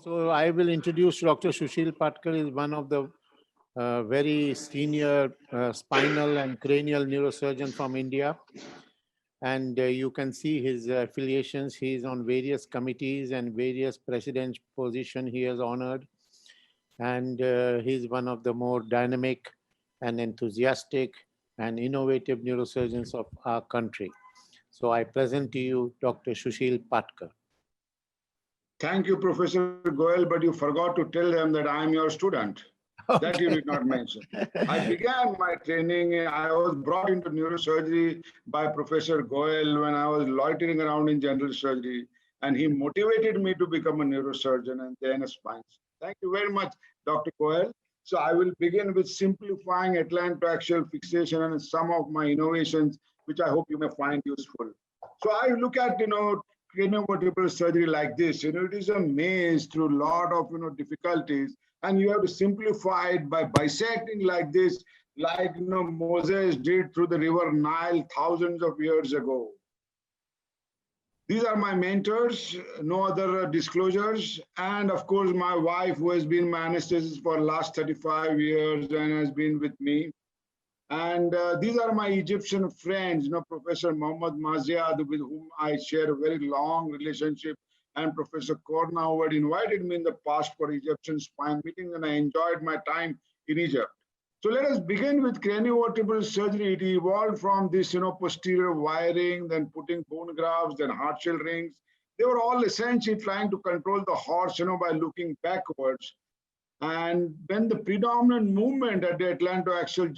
So I will introduce Dr. Sushil Patkar. Is one of the very senior spinal and cranial neurosurgeon from India. And you can see his affiliations. He is on various committees and various president position he has honored. And he's one of the more dynamic and enthusiastic and innovative neurosurgeons of our country. So I present to you Dr. Sushil Patkar. Thank you, Professor Goel, but you forgot to tell them that I am your student. Okay. That you did not mention. I began my training, I was brought into neurosurgery by Professor Goel when I was loitering around in general surgery, and he motivated me to become a neurosurgeon and then a spine surgeon. Thank you very much, Dr. Goel. So I will begin with simplifying atlantoaxial fixation and some of my innovations, which I hope you may find useful. So I look at, craniovertebral surgery like this. It is a maze through a lot of, difficulties, and you have to simplify it by bisecting like this, like, Moses did through the river Nile thousands of years ago. These are my mentors, no other disclosures. And of course, my wife, who has been my anesthetist for the last 35 years and has been with me. And these are my Egyptian friends, Professor Mohammad Maziad, with whom I share a very long relationship, and Professor Korna, who had invited me in the past for Egyptian spine meetings, and I enjoyed my time in Egypt. So let us begin with craniovertebral surgery. It evolved from this, posterior wiring, then putting bone grafts, then heart shell rings. They were all essentially trying to control the horse, by looking backwards. And when the predominant movement at the atlantoaxial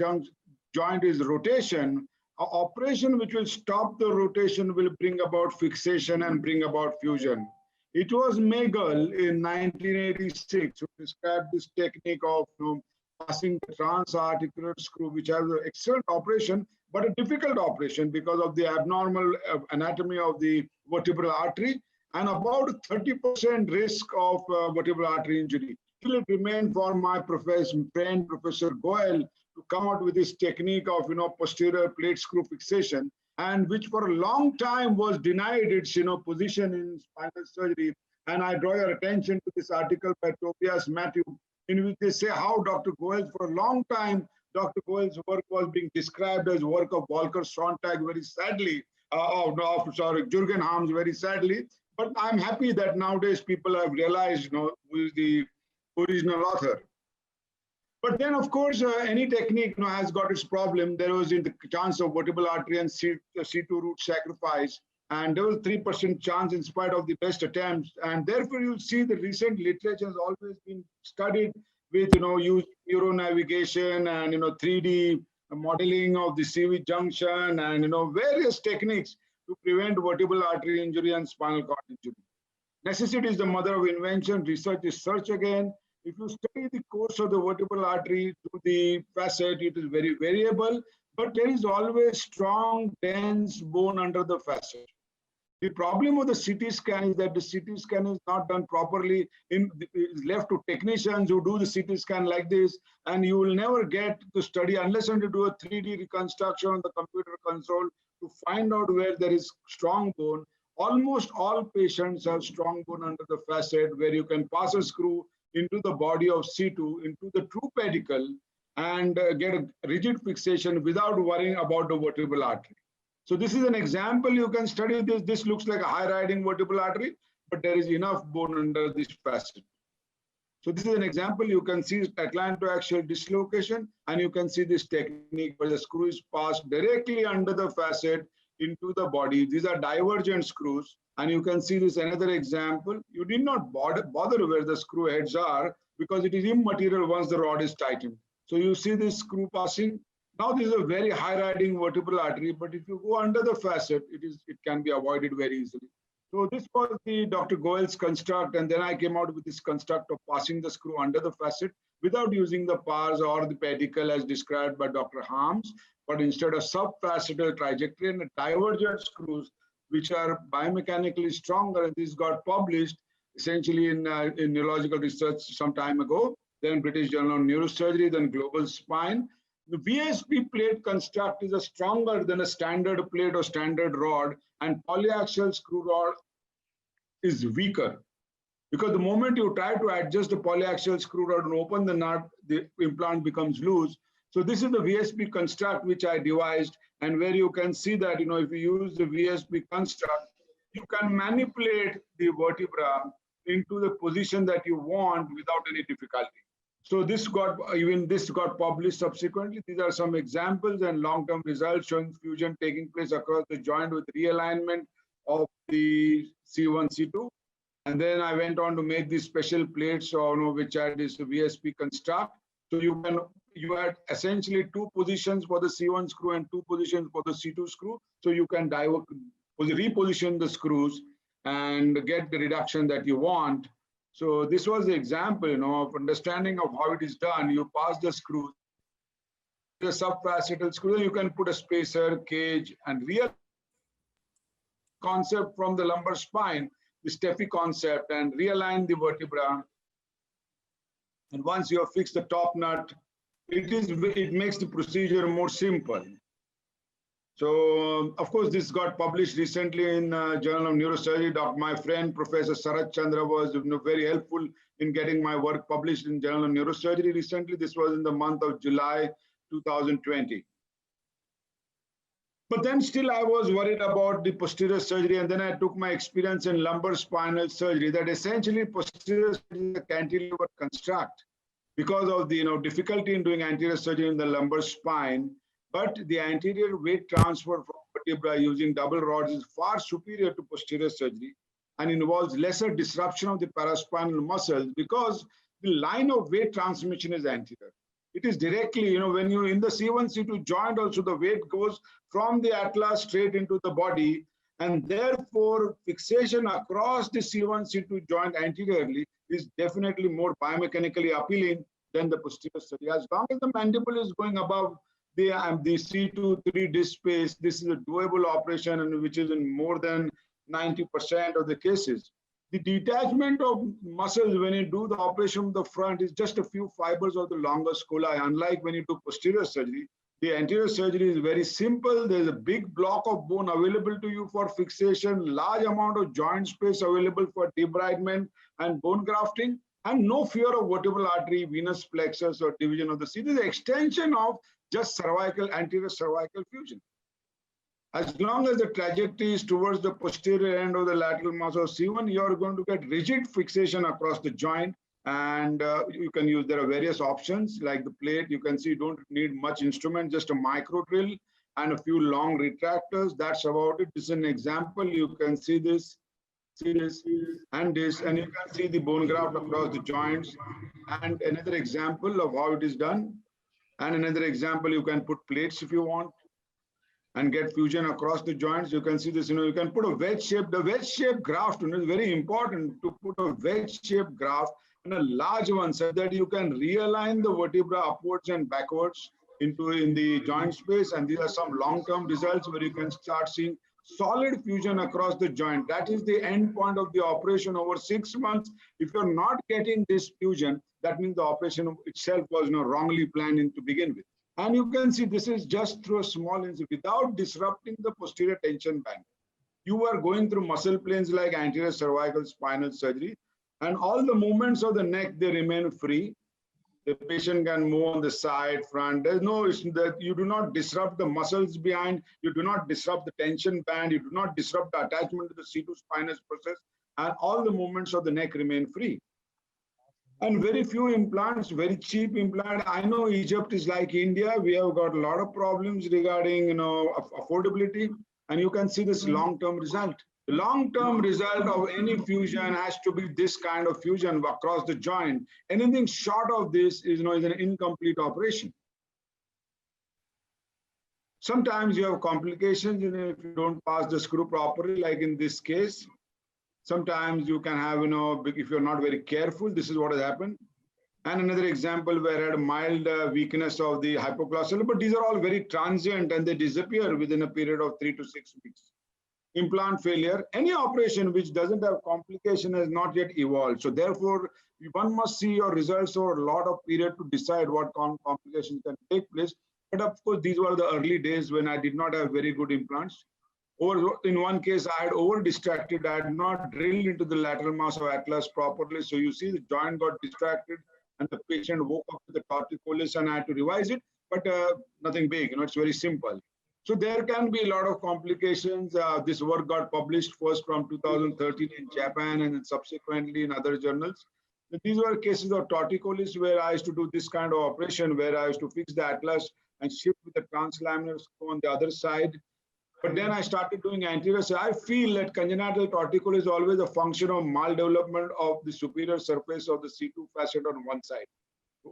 joint is rotation, an operation which will stop the rotation will bring about fixation and bring about fusion. It was Magel in 1986 who described this technique of passing the transarticular screw, which has an excellent operation, but a difficult operation because of the abnormal anatomy of the vertebral artery and about 30% risk of vertebral artery injury. Still, it remained for my friend, Professor Goel, to come out with this technique of posterior plate screw fixation, and which for a long time was denied its position in spinal surgery. And I draw your attention to this article by Tobias Matthew, in which they say how Dr. Goel, for a long time, Dr. Goel's work was being described as work of Volker Sonntag very sadly, Jürgen Harms very sadly. But I'm happy that nowadays people have realized, who is the original author. But then, of course, any technique has got its problem. There was in the chance of vertebral artery and C2 root sacrifice, and there was 3% chance in spite of the best attempts. And therefore, you'll see the recent literature has always been studied with, using neuronavigation and, 3D modeling of the CV junction and, various techniques to prevent vertebral artery injury and spinal cord injury. Necessity is the mother of invention. Research is search again. If you study the course of the vertebral artery to the facet, it is very variable, but there is always strong, dense bone under the facet. The problem with the CT scan is that the CT scan is not done properly. It is left to technicians who do the CT scan like this, and you will never get to study unless you do a 3D reconstruction on the computer console to find out where there is strong bone. Almost all patients have strong bone under the facet where you can pass a screw into the body of C2, into the true pedicle, and get a rigid fixation without worrying about the vertebral artery. So this is an example. You can study this. This looks like a high-riding vertebral artery, but there is enough bone under this facet. So this is an example. You can see atlantoaxial dislocation, and you can see this technique where the screw is passed directly under the facet into the body. These are divergent screws. And you can see this another example. You did not bother where the screw heads are because it is immaterial once the rod is tightened. So you see this screw passing. Now this is a very high-riding vertebral artery, but if you go under the facet, it can be avoided very easily. So this was the Dr. Goel's construct, and then I came out with this construct of passing the screw under the facet without using the pars or the pedicle as described by Dr. Harms, but instead of subfacetal trajectory and divergent screws, which are biomechanically stronger, and this got published essentially in neurological research some time ago, then British Journal of Neurosurgery, then Global Spine. The VSP plate construct is stronger than a standard plate or standard rod, and polyaxial screw rod is weaker. Because the moment you try to adjust the polyaxial screw rod and open the nut, the implant becomes loose. So this is the VSP construct which I devised, and where you can see that, if you use the VSP construct, you can manipulate the vertebra into the position that you want without any difficulty. So this got published subsequently. These are some examples and long-term results showing fusion taking place across the joint with realignment of the C1, C2. And then I went on to make these special plates, which had this VSP construct. So you had essentially two positions for the C1 screw and two positions for the C2 screw. So you can reposition the screws and get the reduction that you want. So this was the example, of understanding of how it is done. You pass the screws, the subfacetal screw, you can put a spacer, cage, and real concept from the lumbar spine, the Steffi concept, and realign the vertebra. And once you have fixed the top nut, it makes the procedure more simple. So, of course, this got published recently in Journal of Neurosurgery. My friend, Professor Sarat Chandra, was very helpful in getting my work published in Journal of Neurosurgery recently. This was in the month of July 2020. But then still I was worried about the posterior surgery, and then I took my experience in lumbar spinal surgery that essentially posterior surgery is a cantilever construct because of the difficulty in doing anterior surgery in the lumbar spine. But the anterior weight transfer from vertebra using double rods is far superior to posterior surgery and involves lesser disruption of the paraspinal muscles because the line of weight transmission is anterior. It is directly, when you in the C1, C2 joint also, the weight goes from the atlas straight into the body, and therefore fixation across the C1, C2 joint anteriorly is definitely more biomechanically appealing than the posterior surgery. As long as the mandible is going above the C2, 3 disc space, this is a doable operation, and which is in more than 90% of the cases. The detachment of muscles when you do the operation from the front is just a few fibers of the longus scoli. Unlike when you do posterior surgery, the anterior surgery is very simple. There's a big block of bone available to you for fixation, large amount of joint space available for debridement and bone grafting, and no fear of vertebral artery, venous plexus, or division of the C. This is an extension of just anterior cervical fusion. As long as the trajectory is towards the posterior end of the lateral muscle of C1, you are going to get rigid fixation across the joint, and you can use, there are various options like the plate. You can see you don't need much instrument, just a micro drill and a few long retractors. That's about it. This is an example. You can see this, and this, and you can see the bone graft across the joints. And another example of how it is done. And another example, you can put plates if you want and get fusion across the joints. You can see this, you can put a wedge-shaped, the wedge-shaped graft, is very important to put a wedge-shaped graft and a large one so that you can realign the vertebra upwards and backwards in the joint space. And these are some long-term results where you can start seeing solid fusion across the joint. That is the end point of the operation over 6 months. If you're not getting this fusion, that means the operation itself was wrongly planned to begin with. And you can see this is just through a small incision without disrupting the posterior tension band. You are going through muscle planes like anterior cervical spinal surgery, and all the movements of the neck, they remain free. The patient can move on the side, front. There's no issue that you do not disrupt the muscles behind, you do not disrupt the tension band, you do not disrupt the attachment to the C2 spinous process, and all the movements of the neck remain free. And very few implants, very cheap implant. I know Egypt is like India. We have got a lot of problems regarding, affordability. And you can see this long-term result. The long-term result of any fusion has to be this kind of fusion across the joint. Anything short of this is an incomplete operation. Sometimes you have complications if you don't pass the screw properly, like in this case. Sometimes you can have, if you're not very careful, this is what has happened. And another example where I had a mild weakness of the hypoglossal, but these are all very transient and they disappear within a period of 3 to 6 weeks. Implant failure, any operation which doesn't have complication has not yet evolved. So therefore, one must see your results over a lot of period to decide what complications can take place. But of course, these were the early days when I did not have very good implants. In one case, I had over distracted. I had not drilled into the lateral mass of atlas properly. So you see the joint got distracted and the patient woke up with the torticollis and I had to revise it, but nothing big, it's very simple. So there can be a lot of complications. This work got published first from 2013 in Japan and then subsequently in other journals. These were cases of torticollis where I used to do this kind of operation where I used to fix the atlas and shift with the translaminar screw on the other side. But then I started doing anterior. So I feel that congenital torticollis is always a function of maldevelopment of the superior surface of the C2 facet on one side.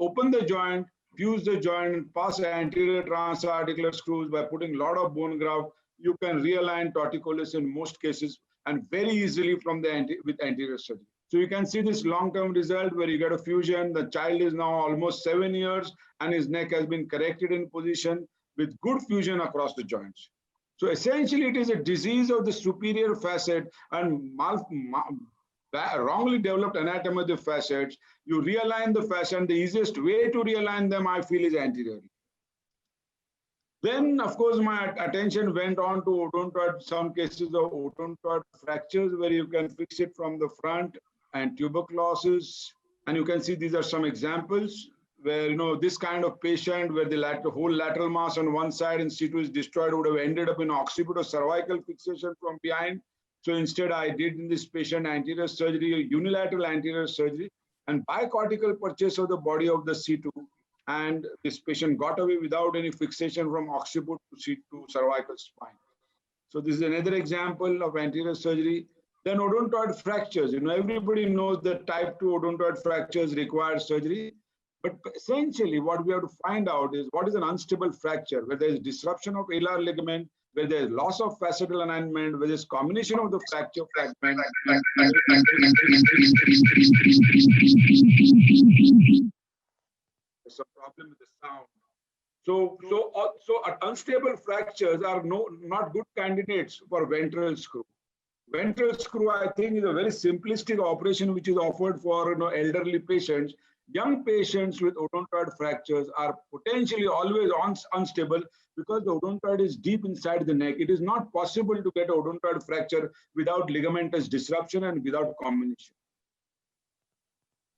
Open the joint, fuse the joint, and pass anterior transarticular screws by putting a lot of bone graft. You can realign torticollis in most cases and very easily from the with anterior surgery. So you can see this long-term result where you get a fusion. The child is now almost 7 years and his neck has been corrected in position with good fusion across the joints. So essentially, it is a disease of the superior facet and wrongly developed anatomy of the facets. You realign the facet, and the easiest way to realign them, I feel, is anteriorly. Then, of course, my attention went on to odontoid, some cases of odontoid fractures where you can fix it from the front and tuberculosis. And you can see these are some examples where, this kind of patient where the whole lateral mass on one side in situ is destroyed would have ended up in occipito cervical fixation from behind. So instead, I did in this patient anterior surgery, unilateral anterior surgery, and bicortical purchase of the body of the C2. And this patient got away without any fixation from occiput to C2 cervical spine. So this is another example of anterior surgery. Then odontoid fractures. Everybody knows that type 2 odontoid fractures require surgery. But essentially, what we have to find out is what is an unstable fracture, where there is disruption of alar ligament, where there is loss of facetal alignment, where there is combination of the fracture fragment. There's a problem with the sound. So unstable fractures are not good candidates for ventral screw. Ventral screw, I think, is a very simplistic operation which is offered for elderly patients. Young patients with odontoid fractures are potentially always unstable because the odontoid is deep inside the neck. It is not possible to get an odontoid fracture without ligamentous disruption and without combination.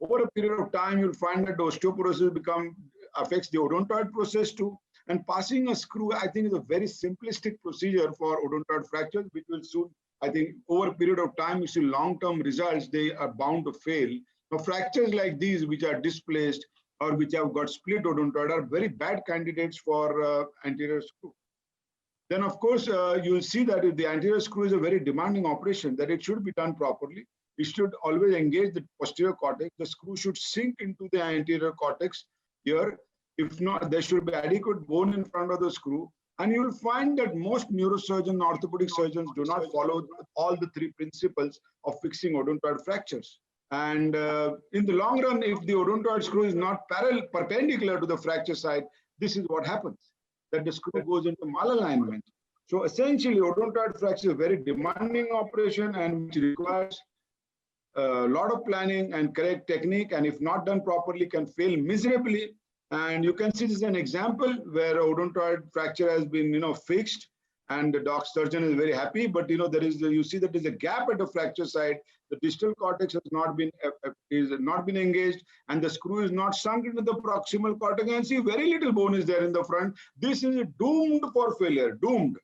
Over a period of time, you'll find that the osteoporosis affects the odontoid process too. And passing a screw, I think, is a very simplistic procedure for odontoid fractures, which will soon, I think, over a period of time, you see long-term results, they are bound to fail. Now, fractures like these, which are displaced or which have got split odontoid, are very bad candidates for anterior screw. Then, of course, you'll see that if the anterior screw is a very demanding operation, that it should be done properly. It should always engage the posterior cortex. The screw should sink into the anterior cortex here. If not, there should be adequate bone in front of the screw. And you'll find that most neurosurgeons, orthopedic surgeons do not follow all the three principles of fixing odontoid fractures. And in the long run, if the odontoid screw is not perpendicular to the fracture side, this is what happens, that the screw goes into malalignment. So essentially, odontoid fracture is a very demanding operation and which requires a lot of planning and correct technique, and if not done properly, can fail miserably. And you can see this is an example where odontoid fracture has been, fixed, and the surgeon is very happy. But you see that there's a gap at the fracture side. The distal cortex has not been engaged, and the screw is not sunk into the proximal cortex. And see, very little bone is there in the front. This is doomed for failure, doomed.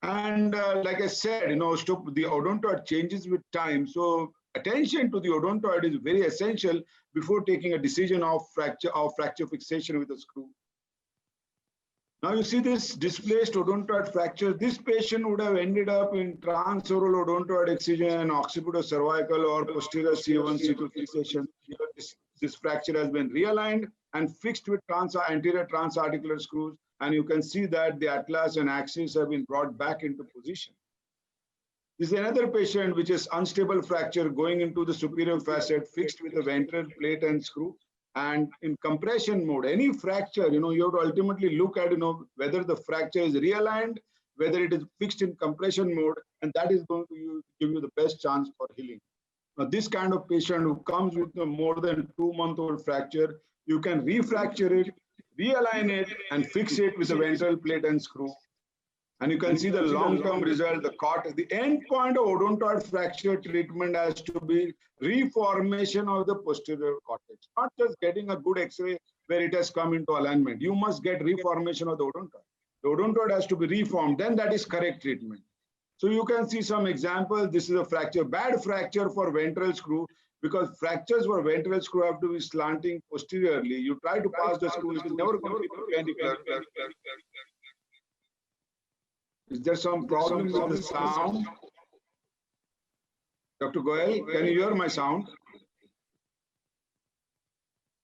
And like I said, the odontoid changes with time. So attention to the odontoid is very essential before taking a decision of fracture fixation with a screw. Now you see this displaced odontoid fracture. This patient would have ended up in transoral odontoid excision, occipito-cervical or posterior C1, C2 fixation. This fracture has been realigned and fixed with anterior transarticular screws. And you can see that the atlas and axis have been brought back into position. This is another patient which is unstable fracture going into the superior facet fixed with a ventral plate and screw. And in compression mode, any fracture, you have to ultimately look at, whether the fracture is realigned, whether it is fixed in compression mode, and that is going to give you the best chance for healing. Now, this kind of patient who comes with a more than 2-month-old fracture, you can refracture it, realign it, and fix it with a ventral plate and screw. And you can see the long-term result, the end point of odontoid fracture treatment has to be reformation of the posterior cortex, not just getting a good X-ray where it has come into alignment. You must get reformation of the odontoid. The odontoid has to be reformed, then that is correct treatment. So you can see some examples. This is a fracture, bad fracture for ventral screw, because fractures for ventral screw have to be slanting posteriorly. You try to pass the screw, it is never going to be perpendicular. Is there some problem with the sound? Dr. Goel, can you hear my sound?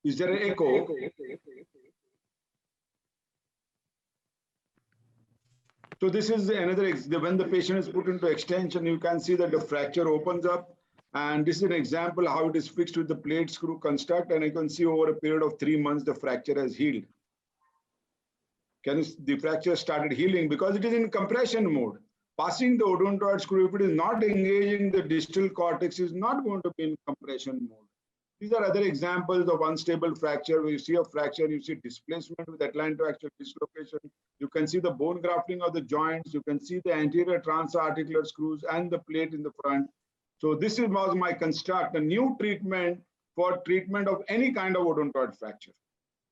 Is there an echo? So this is another, when the patient is put into extension, you can see that the fracture opens up. And this is an example how it is fixed with the plate screw construct. And you can see over a period of 3 months, the fracture has healed. The fracture started healing because it is in compression mode. Passing the odontoid screw, if it is not engaging the distal cortex, is not going to be in compression mode. These are other examples of unstable fracture where you see a fracture, you see displacement with atlantoaxial dislocation. You can see the bone grafting of the joints. You can see the anterior transarticular screws and the plate in the front. So this was my construct, a new treatment for treatment of any kind of odontoid fracture.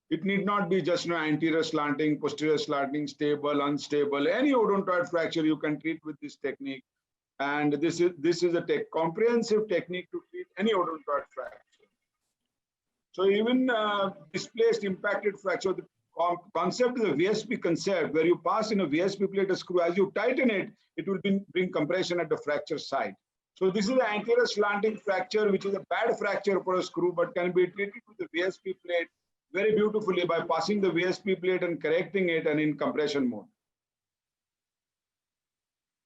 It need not be just anterior slanting, posterior slanting, stable, unstable. Any odontoid fracture you can treat with this technique. And this is a comprehensive technique to treat any odontoid fracture. So even displaced impacted fracture, the concept is a VSP concept where you pass in a VSP plate a screw. As you tighten it, it will bring compression at the fracture site. So this is an anterior slanting fracture, which is a bad fracture for a screw, but can be treated with the VSP plate very beautifully by passing the VSP plate and correcting it and in compression mode.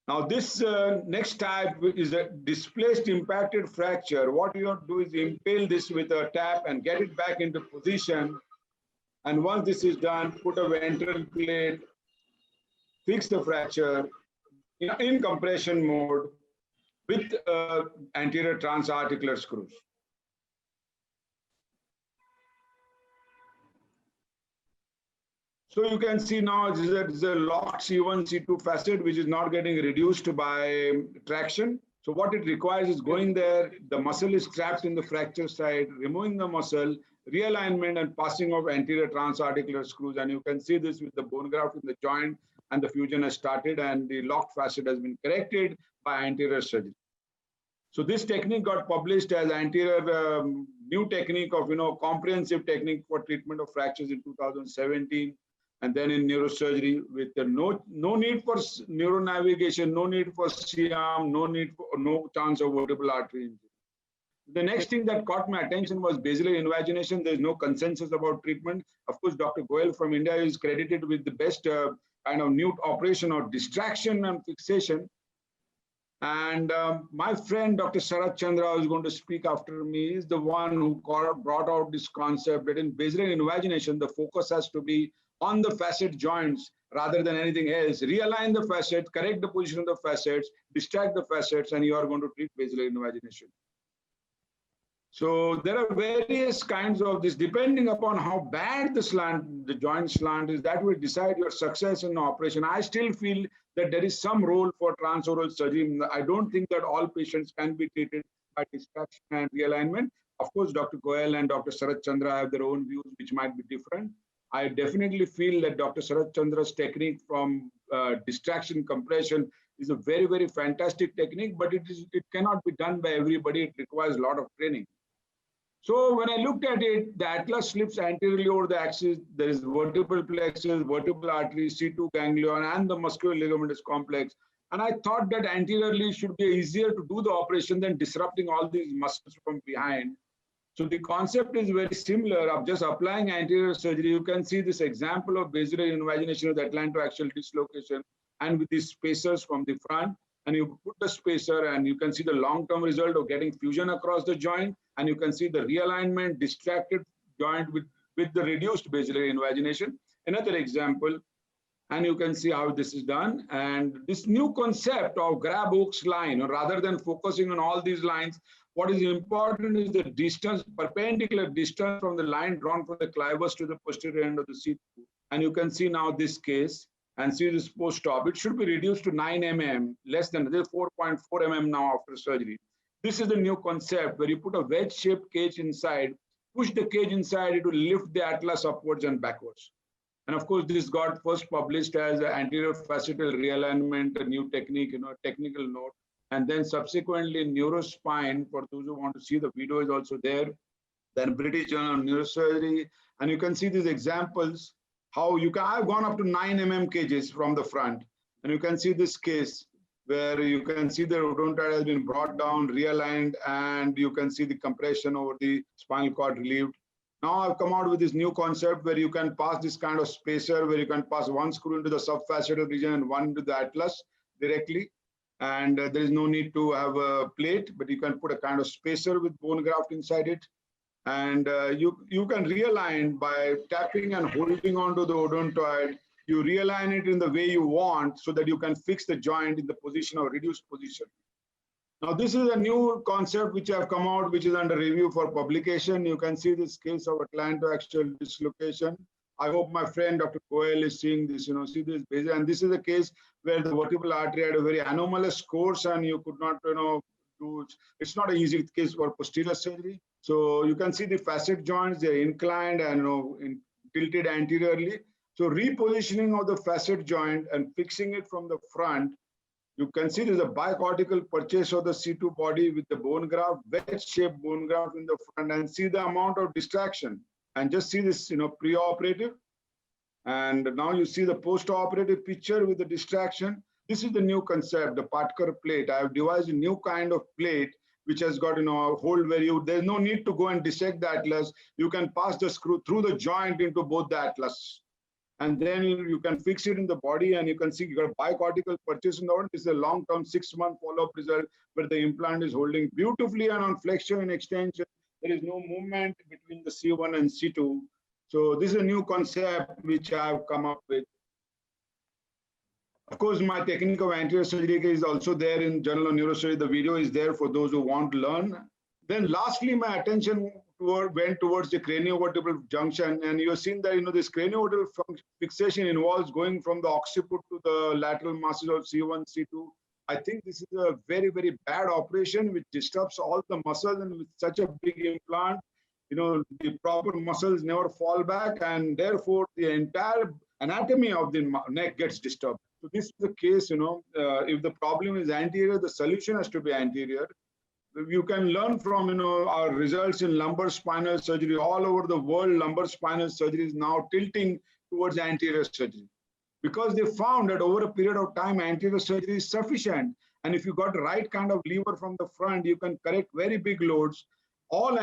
Now this next type is a displaced impacted fracture. What you have to do is impale this with a tap and get it back into position. And once this is done, put a ventral plate, fix the fracture in compression mode with anterior transarticular screws. So you can see now this is a locked C1, C2 facet, which is not getting reduced by traction. So what it requires is going there, the muscle is trapped in the fracture site, removing the muscle, realignment and passing of anterior transarticular screws. And you can see this with the bone graft in the joint, and the fusion has started and the locked facet has been corrected by anterior surgery. So this technique got published as anterior new technique of, comprehensive technique for treatment of fractures in 2017. And then in neurosurgery with no need for neuronavigation, no need for C-arm, no chance of vertebral artery injury. The next thing that caught my attention was basilar invagination. There's no consensus about treatment. Of course, Dr. Goel from India is credited with the best kind of new operation or distraction and fixation. And my friend, Dr. Sarat Chandra, who is going to speak after me, is the one who brought out this concept that in basilar invagination, the focus has to be on the facet joints rather than anything else. Realign the facet, correct the position of the facets, distract the facets, and you are going to treat basilar invagination. So there are various kinds of this, depending upon how bad the joint slant is, that will decide your success in the operation. I still feel that there is some role for transoral surgery. I don't think that all patients can be treated by distraction and realignment. Of course, Dr. Goel and Dr. Sarat Chandra have their own views, which might be different. I definitely feel that Dr. Sarat Chandra's technique from distraction compression is a very, very fantastic technique, but it cannot be done by everybody. It requires a lot of training. So when I looked at it, the atlas slips anteriorly over the axis. There is vertebral plexus, vertebral artery, C2 ganglion, and the muscular ligamentous complex. And I thought that anteriorly should be easier to do the operation than disrupting all these muscles from behind. So the concept is very similar of just applying anterior surgery. You can see this example of basilar invagination with atlantoaxial dislocation and with these spacers from the front. And you put the spacer and you can see the long-term result of getting fusion across the joint. And you can see the realignment, distracted joint with the reduced basilar invagination. Another example. And you can see how this is done. And this new concept of grab hooks line, rather than focusing on all these lines, what is important is the distance, perpendicular distance from the line drawn from the clivus to the posterior end of the C2. And you can see now this case. and see this post-op. It should be reduced to 9 mm, less than 4.4 mm now after surgery. This is the new concept where you put a wedge-shaped cage inside, push the cage inside, it will lift the atlas upwards and backwards. And of course, this got first published as anterior facetal realignment, a new technique, technical note. And then subsequently neurospine, for those who want to see, the video is also there. Then British Journal of Neurosurgery. And you can see these examples, how you can, I've gone up to 9 mm cages from the front. And you can see this case where you can see the odontoid has been brought down, realigned, and you can see the compression over the spinal cord relieved. Now I've come out with this new concept where you can pass this kind of spacer, where you can pass one screw into the subfacetal region and one into the atlas directly. And there is no need to have a plate, but you can put a kind of spacer with bone graft inside it. And you can realign by tapping and holding onto the odontoid. You realign it in the way you want so that you can fix the joint in the position or reduced position. Now, this is a new concept which have come out, which is under review for publication. You can see this case of atlantoaxial dislocation. I hope my friend Dr. Goel is seeing this, see this, and this is a case where the vertebral artery had a very anomalous course and you could not, do, it's not an easy case for posterior surgery. So you can see the facet joints, they're inclined and tilted anteriorly. So repositioning of the facet joint and fixing it from the front, you can see there's a bicortical purchase of the C2 body with the bone graft, wedge-shaped bone graft in the front, and see the amount of distraction. And just see this, pre-operative. And now you see the post-operative picture with the distraction. This is the new concept, the Patkar plate. I have devised a new kind of plate which has got, a hold where there's no need to go and dissect the atlas. You can pass the screw through the joint into both the atlas. And then you can fix it in the body, and you can see you got a bicortical purchase in the one. This is a long-term 6-month follow-up result where the implant is holding beautifully, and on flexion and extension, there is no movement between the C1 and C2. So this is a new concept which I have come up with. Of course, my technique of anterior surgery is also there in Journal of Neurosurgery. The video is there for those who want to learn. Then lastly, my attention went towards the craniovertebral junction, and you've seen that this craniovertebral fixation involves going from the occiput to the lateral masses of C1, C2. I think this is a very, very bad operation which disrupts all the muscles, and with such a big implant, the proper muscles never fall back, and therefore the entire anatomy of the neck gets disturbed. So this is the case, if the problem is anterior, the solution has to be anterior. You can learn from our results in lumbar spinal surgery all over the world. Lumbar spinal surgery is now tilting towards anterior surgery because they found that over a period of time anterior surgery is sufficient, and if you got the right kind of lever from the front, you can correct very big loads. All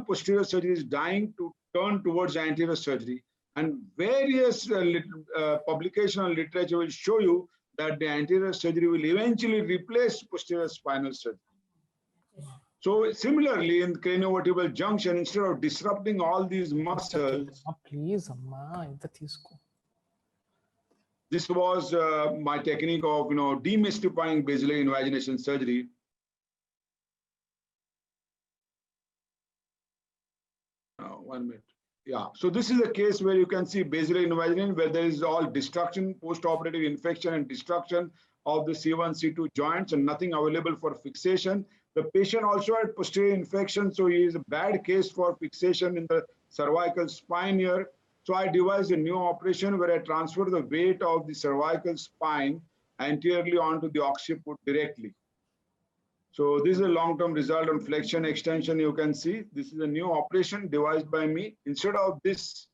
posterior surgery is dying to turn towards anterior surgery, and various publication and literature will show you that the anterior surgery will eventually replace posterior spinal surgery. So similarly, in craniovertebral junction, instead of disrupting all these muscles, please, Amma, this was my technique of demystifying basilar invagination surgery. One minute. Yeah. So this is a case where you can see basilar invagination, where there is all destruction, post-operative infection, and destruction of the C1, C2 joints, and nothing available for fixation. The patient also had posterior infection, so he is a bad case for fixation in the cervical spine here. So I devised a new operation where I transfer the weight of the cervical spine anteriorly onto the occiput directly. So this is a long-term result on flexion extension. You can see this is a new operation devised by me. Instead of this,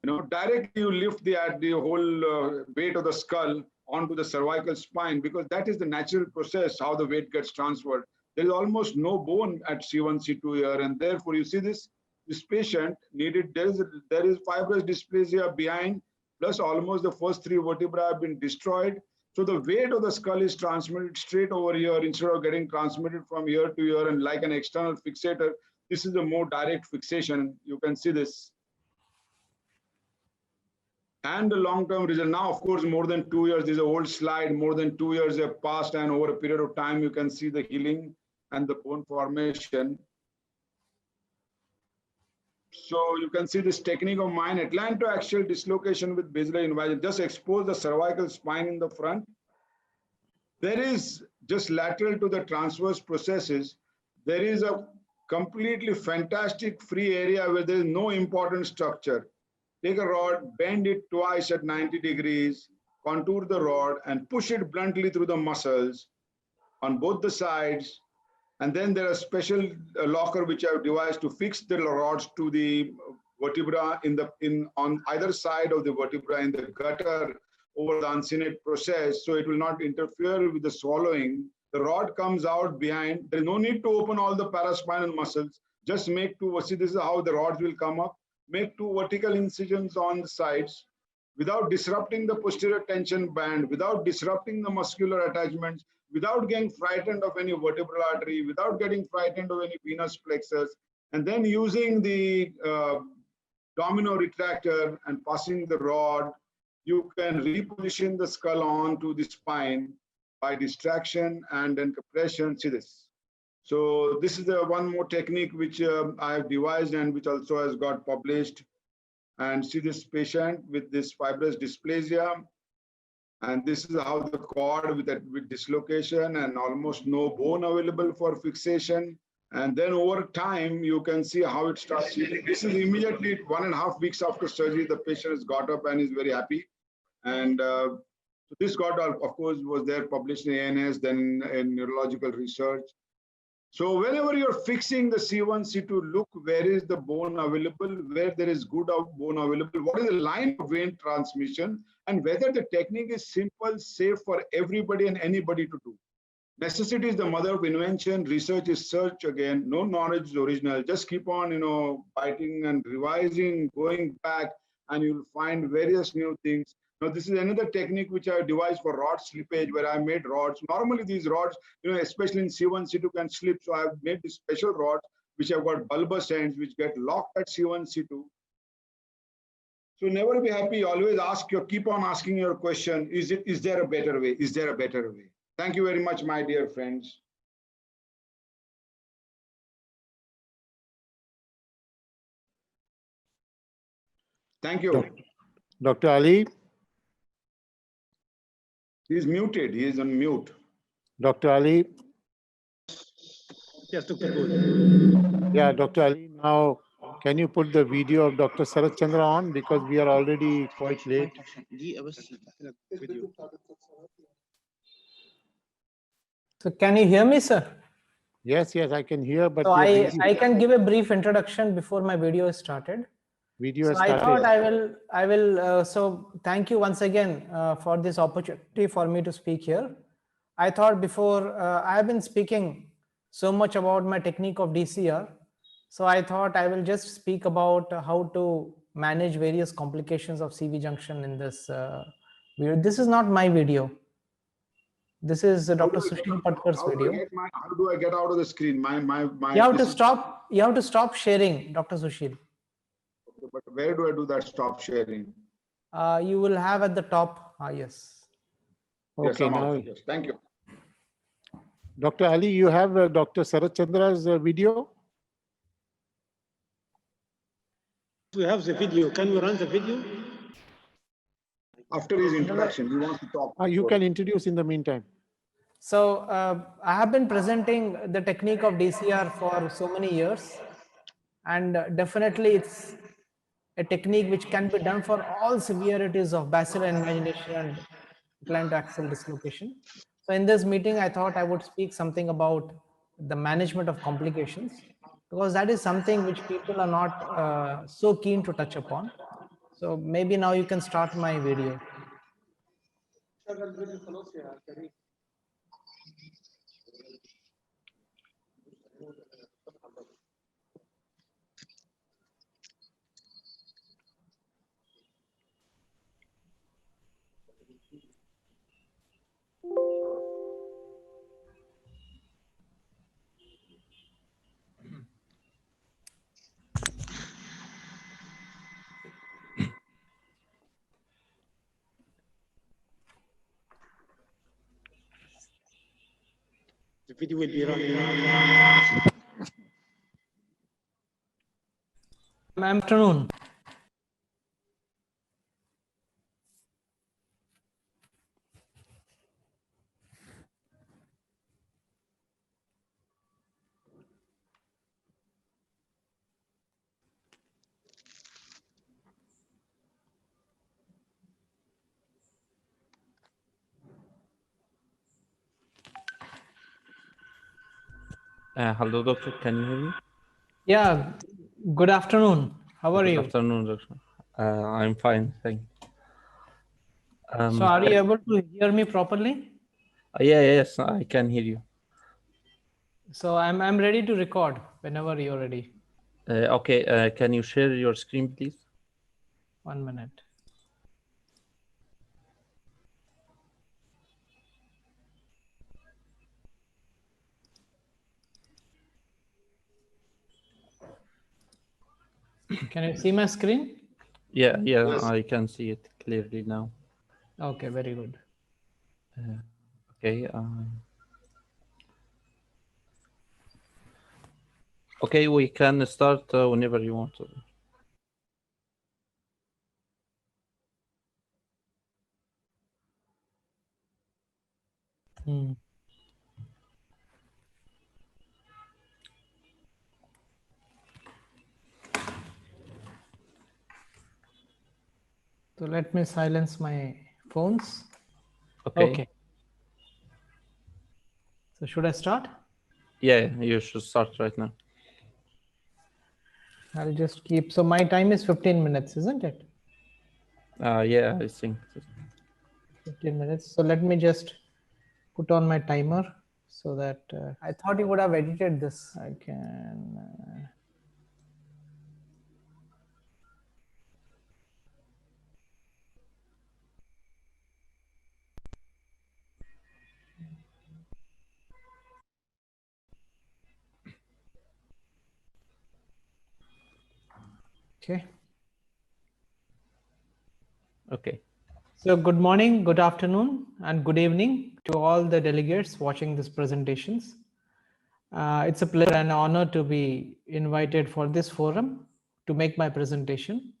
directly you lift the whole weight of the skull onto the cervical spine, because that is the natural process how the weight gets transferred. There is almost no bone at C1, C2 here, and therefore you see this patient needed, there is fibrous dysplasia behind, plus almost the first 3 vertebrae have been destroyed. So the weight of the skull is transmitted straight over here instead of getting transmitted from here to here, and like an external fixator, this is a more direct fixation. You can see this. And the long-term result. Now, of course, more than 2 years, this is an old slide, more than 2 years have passed, and over a period of time, you can see the healing and the bone formation. So you can see this technique of mine, atlantoaxial dislocation with basilar invasion. Just expose the cervical spine in the front. There is just lateral to the transverse processes. There is a completely fantastic free area where there is no important structure. Take a rod, bend it twice at 90 degrees, contour the rod and push it bluntly through the muscles on both the sides. And then there are special locker which I have devised to fix the rods to the vertebra on either side of the vertebra in the gutter over the uncinate process, so it will not interfere with the swallowing. The rod comes out behind. There is no need to open all the paraspinal muscles. Just make two, see this is how the rods will come up. Make two vertical incisions on the sides without disrupting the posterior tension band, without disrupting the muscular attachments, without getting frightened of any vertebral artery, without getting frightened of any venous plexus, and then using the domino retractor and passing the rod, you can reposition the skull onto the spine by distraction and then compression. See this. So this is the one more technique which I have devised and which also has got published. And see this patient with this fibrous dysplasia. And this is how the cord with dislocation and almost no bone available for fixation. And then over time, you can see how it starts healing. This is immediately 1.5 weeks after surgery, the patient has got up and is very happy. And this got, of course, was there published in ANS, then in neurological research. So whenever you're fixing the C1, C2, look where is the bone available, where there is good bone available, what is the line of vein transmission, and whether the technique is simple, safe for everybody and anybody to do. Necessity is the mother of invention. Research is search again. No knowledge is original. Just keep on, biting and revising, going back, and you'll find various new things. Now, this is another technique which I devised for rod slippage, where I made rods. Normally, these rods, especially in C1, C2, can slip. So I've made these special rods which have got bulbous ends, which get locked at C1, C2. So never be happy. Always keep on asking your question. Is there a better way? Is there a better way? Thank you very much, my dear friends. Thank you. Dr. Ali? He is muted. He is on mute. Dr. Ali? Yes, Dr. Good. Yeah, Dr. Ali, now can you put the video of Dr. Sarat Chandra on, because we are already quite late. So can you hear me, sir? Yes, I can hear, but so I can give a brief introduction before my video is started. Video So I thought I will. So thank you once again for this opportunity for me to speak here. I thought before I have been speaking so much about my technique of DCR. So I thought I will just speak about how to manage various complications of CV junction in this video. This is not my video. This is Dr. Sushil Patkar's video. How do I get out of the screen? You have to stop sharing, Dr. Sushil. But where do I do that stop sharing? You will have at the top. Yes. Okay, yes, now, yes, thank you. Dr. Ali, you have Dr. Sarat Chandra's video? We have the video. Can we run the video? After his introduction, he wants to talk. You can introduce in the meantime. So I have been presenting the technique of DCR for so many years, and definitely it's a technique which can be done for all severities of bacillar invagination and atlantoaxial dislocation. So in this meeting, I thought I would speak something about the management of complications, because that is something which people are not so keen to touch upon. So maybe now you can start my video. The video will be running. Afternoon. Hello, doctor. Can you hear me? Yeah, good afternoon. How are Good you? afternoon, doctor. I'm fine, thank you. So are you able to hear me properly? Yeah, yes, I can hear you. So I'm ready to record whenever you're ready. Okay, can you share your screen, please? 1 minute. Can you see my screen? Yeah, Yes. I can see it clearly now. Okay, very good. Okay. Okay, we can start whenever you want. Hmm. So let me silence my phones. Okay. Okay. So should I start? Yeah, you should start right now. I'll just keep, so my time is 15 minutes, isn't it? Yeah, I think. 15 minutes. So let me just put on my timer so that I thought you would have edited this. I can. Okay. Okay. So good morning, good afternoon, and good evening to all the delegates watching these presentations. It's a pleasure and honor to be invited for this forum to make my presentation.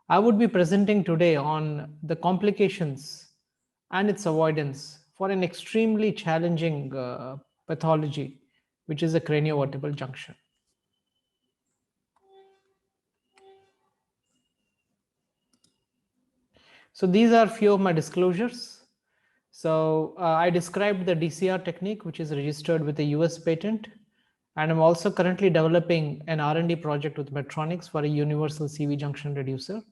I would be presenting today on the complications and its avoidance for an extremely challenging pathology, which is a craniovertebral junction. So these are few of my disclosures. So I described the DCR technique, which is registered with a US patent. And I'm also currently developing an R&D project with Medtronics for a universal CV junction reducer.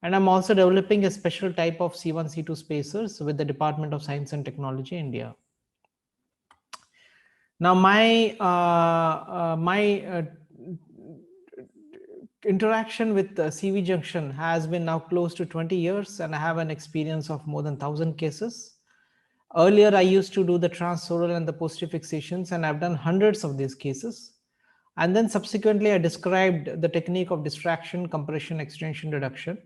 And I'm also developing a special type of C1, C2 spacers with the Department of Science and Technology, India. Now, my interaction with the CV junction has been now close to 20 years, and I have an experience of more than 1,000 cases. Earlier, I used to do the transoral and the posterior fixations, and I've done hundreds of these cases. And then subsequently, I described the technique of distraction, compression, extension, reduction,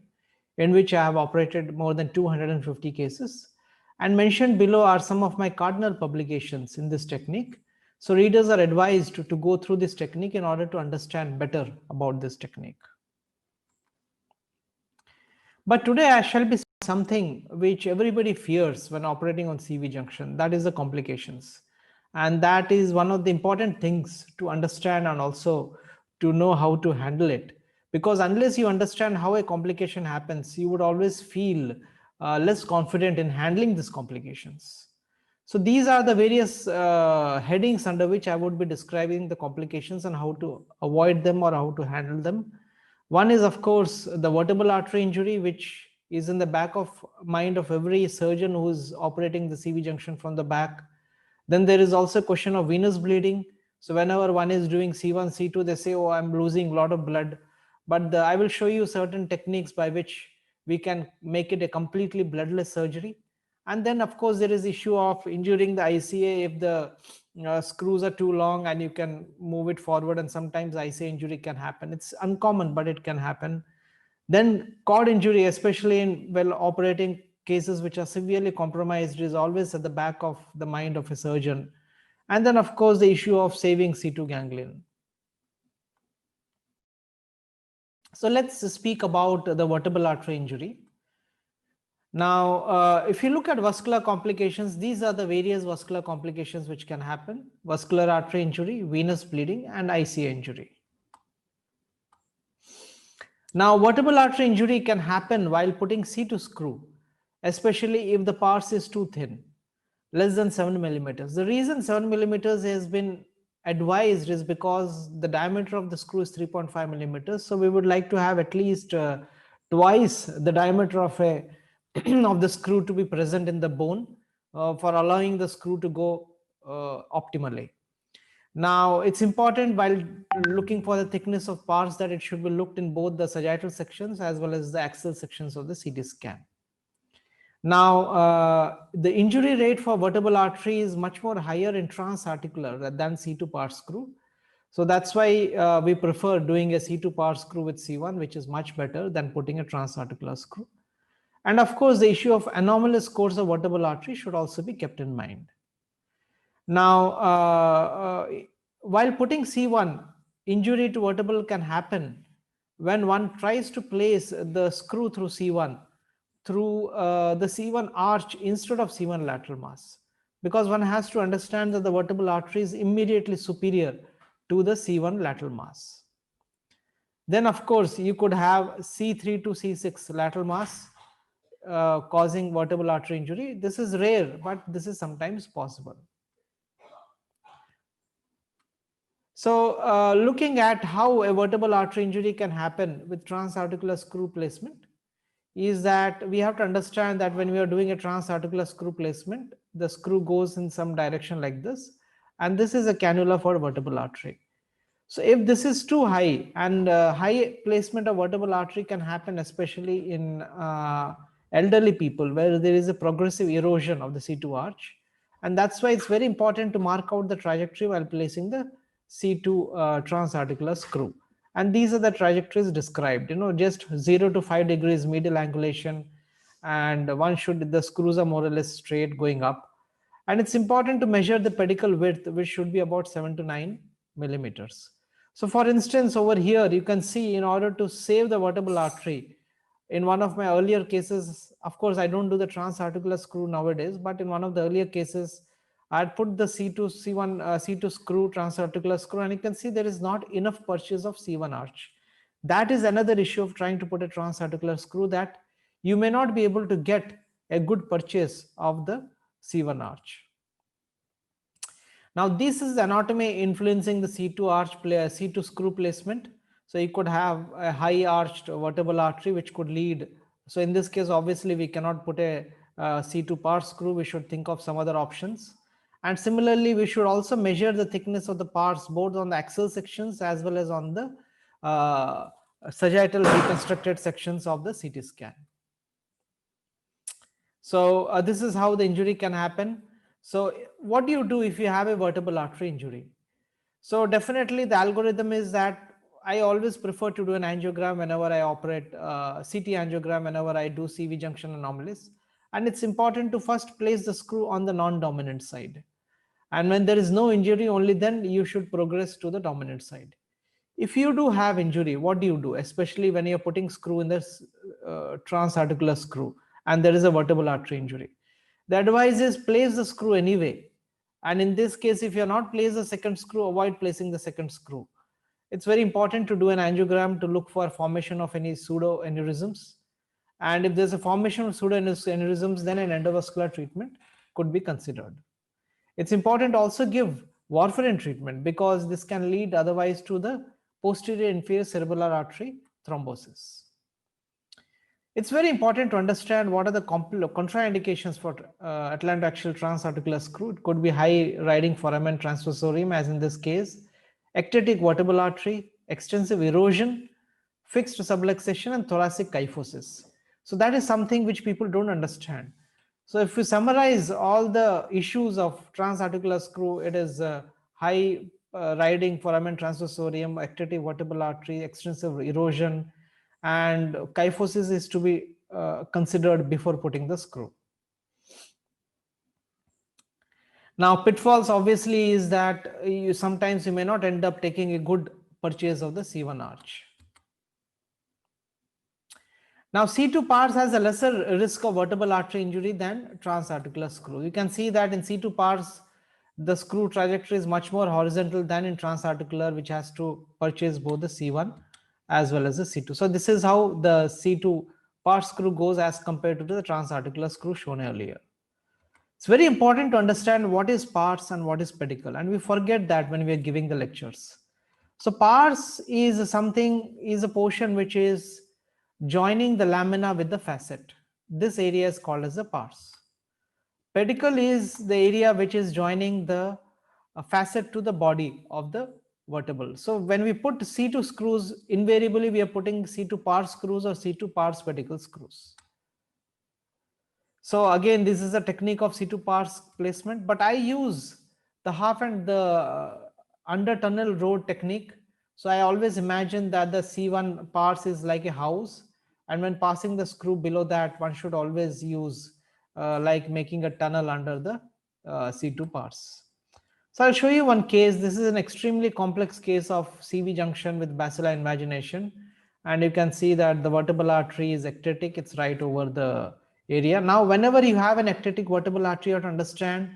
in which I have operated more than 250 cases. And mentioned below are some of my cardinal publications in this technique. So readers are advised to go through this technique in order to understand better about this technique. But today I shall be something which everybody fears when operating on CV junction, that is the complications. And that is one of the important things to understand and also to know how to handle it. Because unless you understand how a complication happens, you would always feel less confident in handling these complications. So these are the various headings under which I would be describing the complications and how to avoid them or how to handle them. One is, of course, the vertebral artery injury, which is in the back of mind of every surgeon who is operating the CV junction from the back. Then there is also a question of venous bleeding. So whenever one is doing C1, C2, they say, oh, I'm losing a lot of blood. But I will show you certain techniques by which we can make it a completely bloodless surgery. And then, of course, there is issue of injuring the ICA if the screws are too long and you can move it forward, and sometimes ICA injury can happen. It's uncommon, but it can happen. Then cord injury, especially in well operating cases which are severely compromised, is always at the back of the mind of a surgeon. And then, of course, the issue of saving C2 ganglion. So let's speak about the vertebral artery injury. Now, if you look at vascular complications, these are the various vascular complications which can happen: vascular artery injury, venous bleeding, and ICA injury. Now, vertebral artery injury can happen while putting C2 screw, especially if the pars is too thin, less than 7 millimeters. The reason 7 millimeters has been advised is because the diameter of the screw is 3.5 millimeters. So we would like to have at least twice the diameter of a of the screw to be present in the bone for allowing the screw to go optimally. Now, it's important while looking for the thickness of pars that it should be looked in both the sagittal sections as well as the axial sections of the CT scan. Now, the injury rate for vertebral artery is much more higher in transarticular than C2 pars screw. So that's why we prefer doing a C2 pars screw with C1, which is much better than putting a transarticular screw. And of course, the issue of anomalous course of vertebral artery should also be kept in mind. Now, while putting C1, injury to vertebral can happen when one tries to place the screw through C1 through the C1 arch instead of C1 lateral mass, because one has to understand that the vertebral artery is immediately superior to the C1 lateral mass. Then, of course, you could have C3 to C6 lateral mass causing vertebral artery injury. This is rare, but this is sometimes possible. So looking at how a vertebral artery injury can happen with transarticular screw placement is that we have to understand that when we are doing a transarticular screw placement, the screw goes in some direction like this, and this is a cannula for vertebral artery. So if this is too high, and high placement of vertebral artery can happen especially in elderly people where there is a progressive erosion of the C2 arch, and that's why it's very important to mark out the trajectory while placing the C2 transarticular screw. And these are the trajectories described, just 0 to 5 degrees medial angulation, and the screws are more or less straight going up. And it's important to measure the pedicle width, which should be about 7 to 9 millimeters. So for instance, over here, you can see in order to save the vertebral artery, in one of my earlier cases, of course, I don't do the transarticular screw nowadays, but in one of the earlier cases, I had put the C2 screw, transarticular screw, and you can see there is not enough purchase of C1 arch. That is another issue of trying to put a transarticular screw, that you may not be able to get a good purchase of the C1 arch. Now, this is anatomy influencing the C2 screw placement. So you could have a high arched vertebral artery, which could lead. So in this case, obviously, we cannot put a C2 pars screw. We should think of some other options. And similarly, we should also measure the thickness of the pars both on the axial sections as well as on the sagittal reconstructed sections of the CT scan. So this is how the injury can happen. So what do you do if you have a vertebral artery injury? So definitely the algorithm is that I always prefer to do an angiogram whenever I operate, CT angiogram whenever I do CV junction anomalies. And it's important to first place the screw on the non-dominant side. And when there is no injury, only then you should progress to the dominant side. If you do have injury, what do you do? Especially when you're putting screw in this transarticular screw and there is a vertebral artery injury. The advice is place the screw anyway. And in this case, if you're not placed the second screw, avoid placing the second screw. It's very important to do an angiogram to look for formation of any pseudoaneurysms. And if there's a formation of pseudoaneurysms, then an endovascular treatment could be considered. It's important to also give warfarin treatment because this can lead otherwise to the posterior inferior cerebellar artery thrombosis. It's very important to understand what are the contraindications for atlantoaxial transarticular screw. It could be high riding foramen transversorium, as in this case, ectatic vertebral artery, extensive erosion, fixed subluxation, and thoracic kyphosis. So that is something which people don't understand. So if we summarize all the issues of transarticular screw, it is high riding foramen transversorium, ectatic vertebral artery, extensive erosion, and kyphosis is to be considered before putting the screw. Now, pitfalls obviously is that sometimes you may not end up taking a good purchase of the C1 arch. Now, C2 pars has a lesser risk of vertebral artery injury than transarticular screw. You can see that in C2 pars, the screw trajectory is much more horizontal than in transarticular, which has to purchase both the C1 as well as the C2. So this is how the C2 pars screw goes as compared to the transarticular screw shown earlier. It's very important to understand what is pars and what is pedicle, and we forget that when we are giving the lectures. So pars is a portion which is joining the lamina with the facet. This area is called as the pars. Pedicle is the area which is joining the facet to the body of the vertebral. So when we put C2 screws, invariably we are putting C2 pars screws or C2 pars pedicle screws. So again, this is a technique of C2 pars placement, but I use the half and the under tunnel road technique. So I always imagine that the C1 pars is like a house, and when passing the screw below that, one should always use like making a tunnel under the C2 pars. So I'll show you one case. This is an extremely complex case of CV junction with bacilli invagination. And you can see that the vertebral artery is ectatic. It's right over the area. Now, whenever you have an ectatic vertebral artery, you have to understand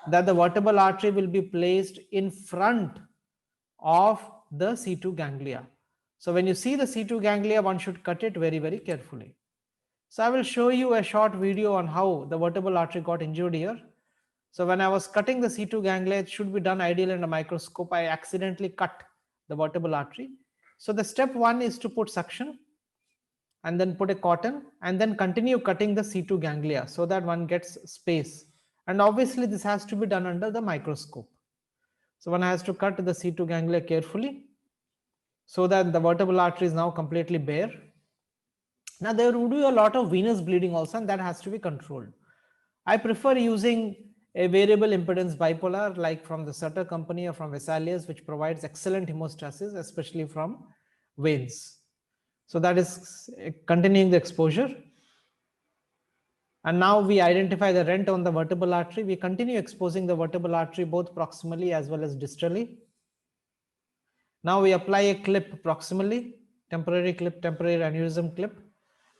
that the vertebral artery will be placed in front of the C2 ganglia. So when you see the C2 ganglia, one should cut it very, very carefully. So I will show you a short video on how the vertebral artery got injured here. So when I was cutting the C2 ganglia, it should be done ideally in a microscope. I accidentally cut the vertebral artery. So the step one is to put suction and then put a cotton and then continue cutting the C2 ganglia so that one gets space. And obviously this has to be done under the microscope. So one has to cut the C2 ganglia carefully so that the vertebral artery is now completely bare. Now there would be a lot of venous bleeding also, and that has to be controlled. I prefer using a variable impedance bipolar like from the Sutter company or from Vesalius, which provides excellent hemostasis, especially from veins. So that is continuing the exposure. And now we identify the rent on the vertebral artery. We continue exposing the vertebral artery both proximally as well as distally. Now we apply a clip proximally, temporary clip, temporary aneurysm clip,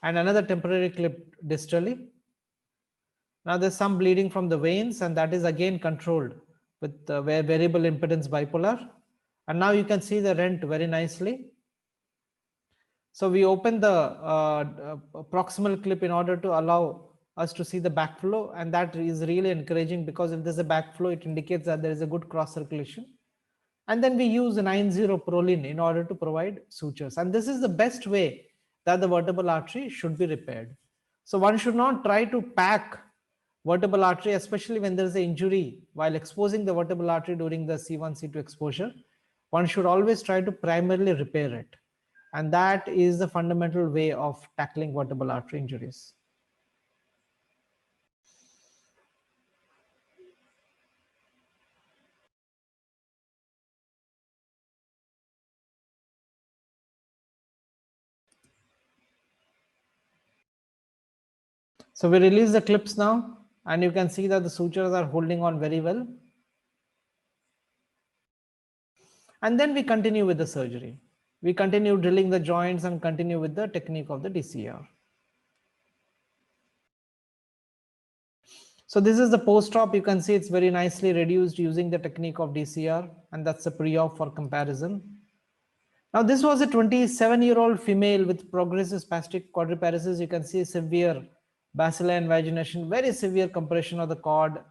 and another temporary clip distally. Now there's some bleeding from the veins, and that is again controlled with the variable impedance bipolar. And now you can see the rent very nicely. So we open the proximal clip in order to allow us to see the backflow, and that is really encouraging because if there's a backflow, it indicates that there is a good cross circulation. And then we use 90 proline in order to provide sutures. And this is the best way that the vertebral artery should be repaired. So one should not try to pack vertebral artery, especially when there is an injury while exposing the vertebral artery during the C1, C2 exposure. One should always try to primarily repair it. And that is the fundamental way of tackling vertebral artery injuries. So we release the clips now, and you can see that the sutures are holding on very well. And then we continue with the surgery. We continue drilling the joints and continue with the technique of the DCR. So this is the post-op. You can see it's very nicely reduced using the technique of DCR, and that's a pre-op for comparison. Now this was a 27-year-old female with progressive spastic quadriparesis. You can see severe bacilli invagination, very severe compression of the cord,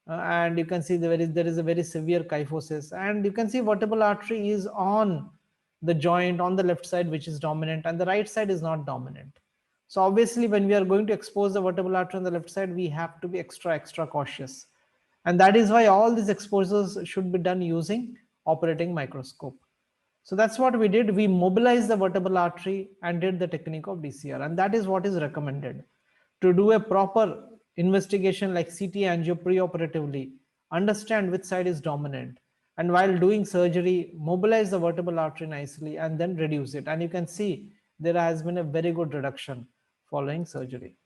and you can see there is a very severe kyphosis, and you can see vertebral artery is on the joint on the left side, which is dominant, and the right side is not dominant. So obviously when we are going to expose the vertebral artery on the left side, we have to be extra cautious, and that is why all these exposures should be done using operating microscope. So that's what we did. We mobilized the vertebral artery and did the technique of DCR, and that is what is recommended. To do a proper investigation like CT angio preoperatively, understand which side is dominant, and while doing surgery, mobilize the vertebral artery nicely and then reduce it. And you can see there has been a very good reduction following surgery.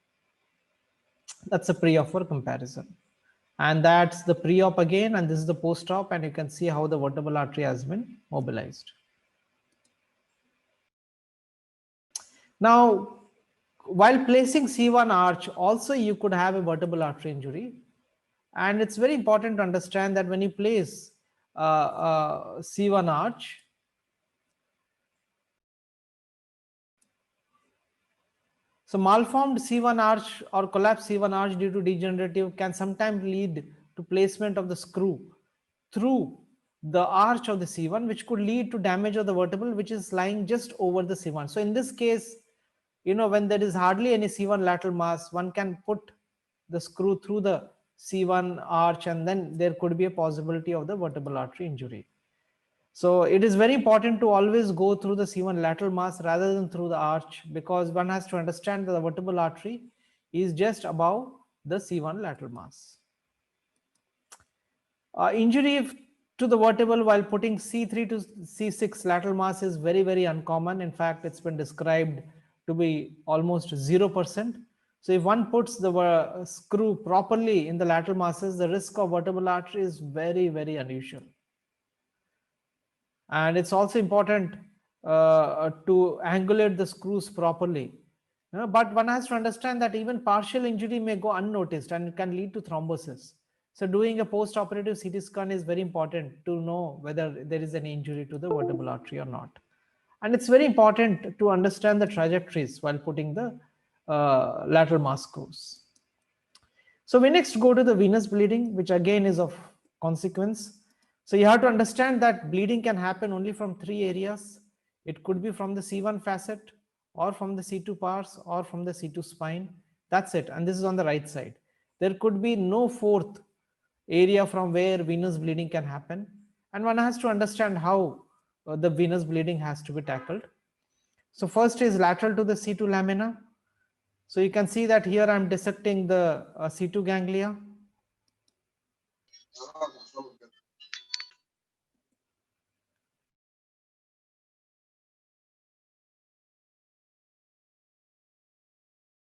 That's a pre-op for comparison. And that's the pre-op again, and this is the post-op, and you can see how the vertebral artery has been mobilized. Now, while placing C1 arch, also you could have a vertebral artery injury. And it's very important to understand that when you place C1 arch, so malformed C1 arch or collapsed C1 arch due to degenerative can sometimes lead to placement of the screw through the arch of the C1, which could lead to damage of the vertebral, which is lying just over the C1. So in this case, when there is hardly any C1 lateral mass, one can put the screw through the C1 arch, and then there could be a possibility of the vertebral artery injury. So it is very important to always go through the C1 lateral mass rather than through the arch, because one has to understand that the vertebral artery is just above the C1 lateral mass. Injury to the vertebral while putting C3 to C6 lateral mass is very, very uncommon. In fact, it's been described to be almost 0%. So if one puts the screw properly in the lateral masses, the risk of vertebral artery is very, very unusual. And it's also important to angulate the screws properly. But one has to understand that even partial injury may go unnoticed and it can lead to thrombosis. So doing a post-operative CT scan is very important to know whether there is any injury to the vertebral artery or not. And it's very important to understand the trajectories while putting the lateral mass screws. So we next go to the venous bleeding, which again is of consequence. So you have to understand that bleeding can happen only from 3 areas. It could be from the C1 facet, or from the C2 pars, or from the C2 spine. That's it. And this is on the right side. There could be no fourth area from where venous bleeding can happen. And one has to understand how the venous bleeding has to be tackled. So first is lateral to the C2 lamina. So you can see that here I'm dissecting the C2 ganglia.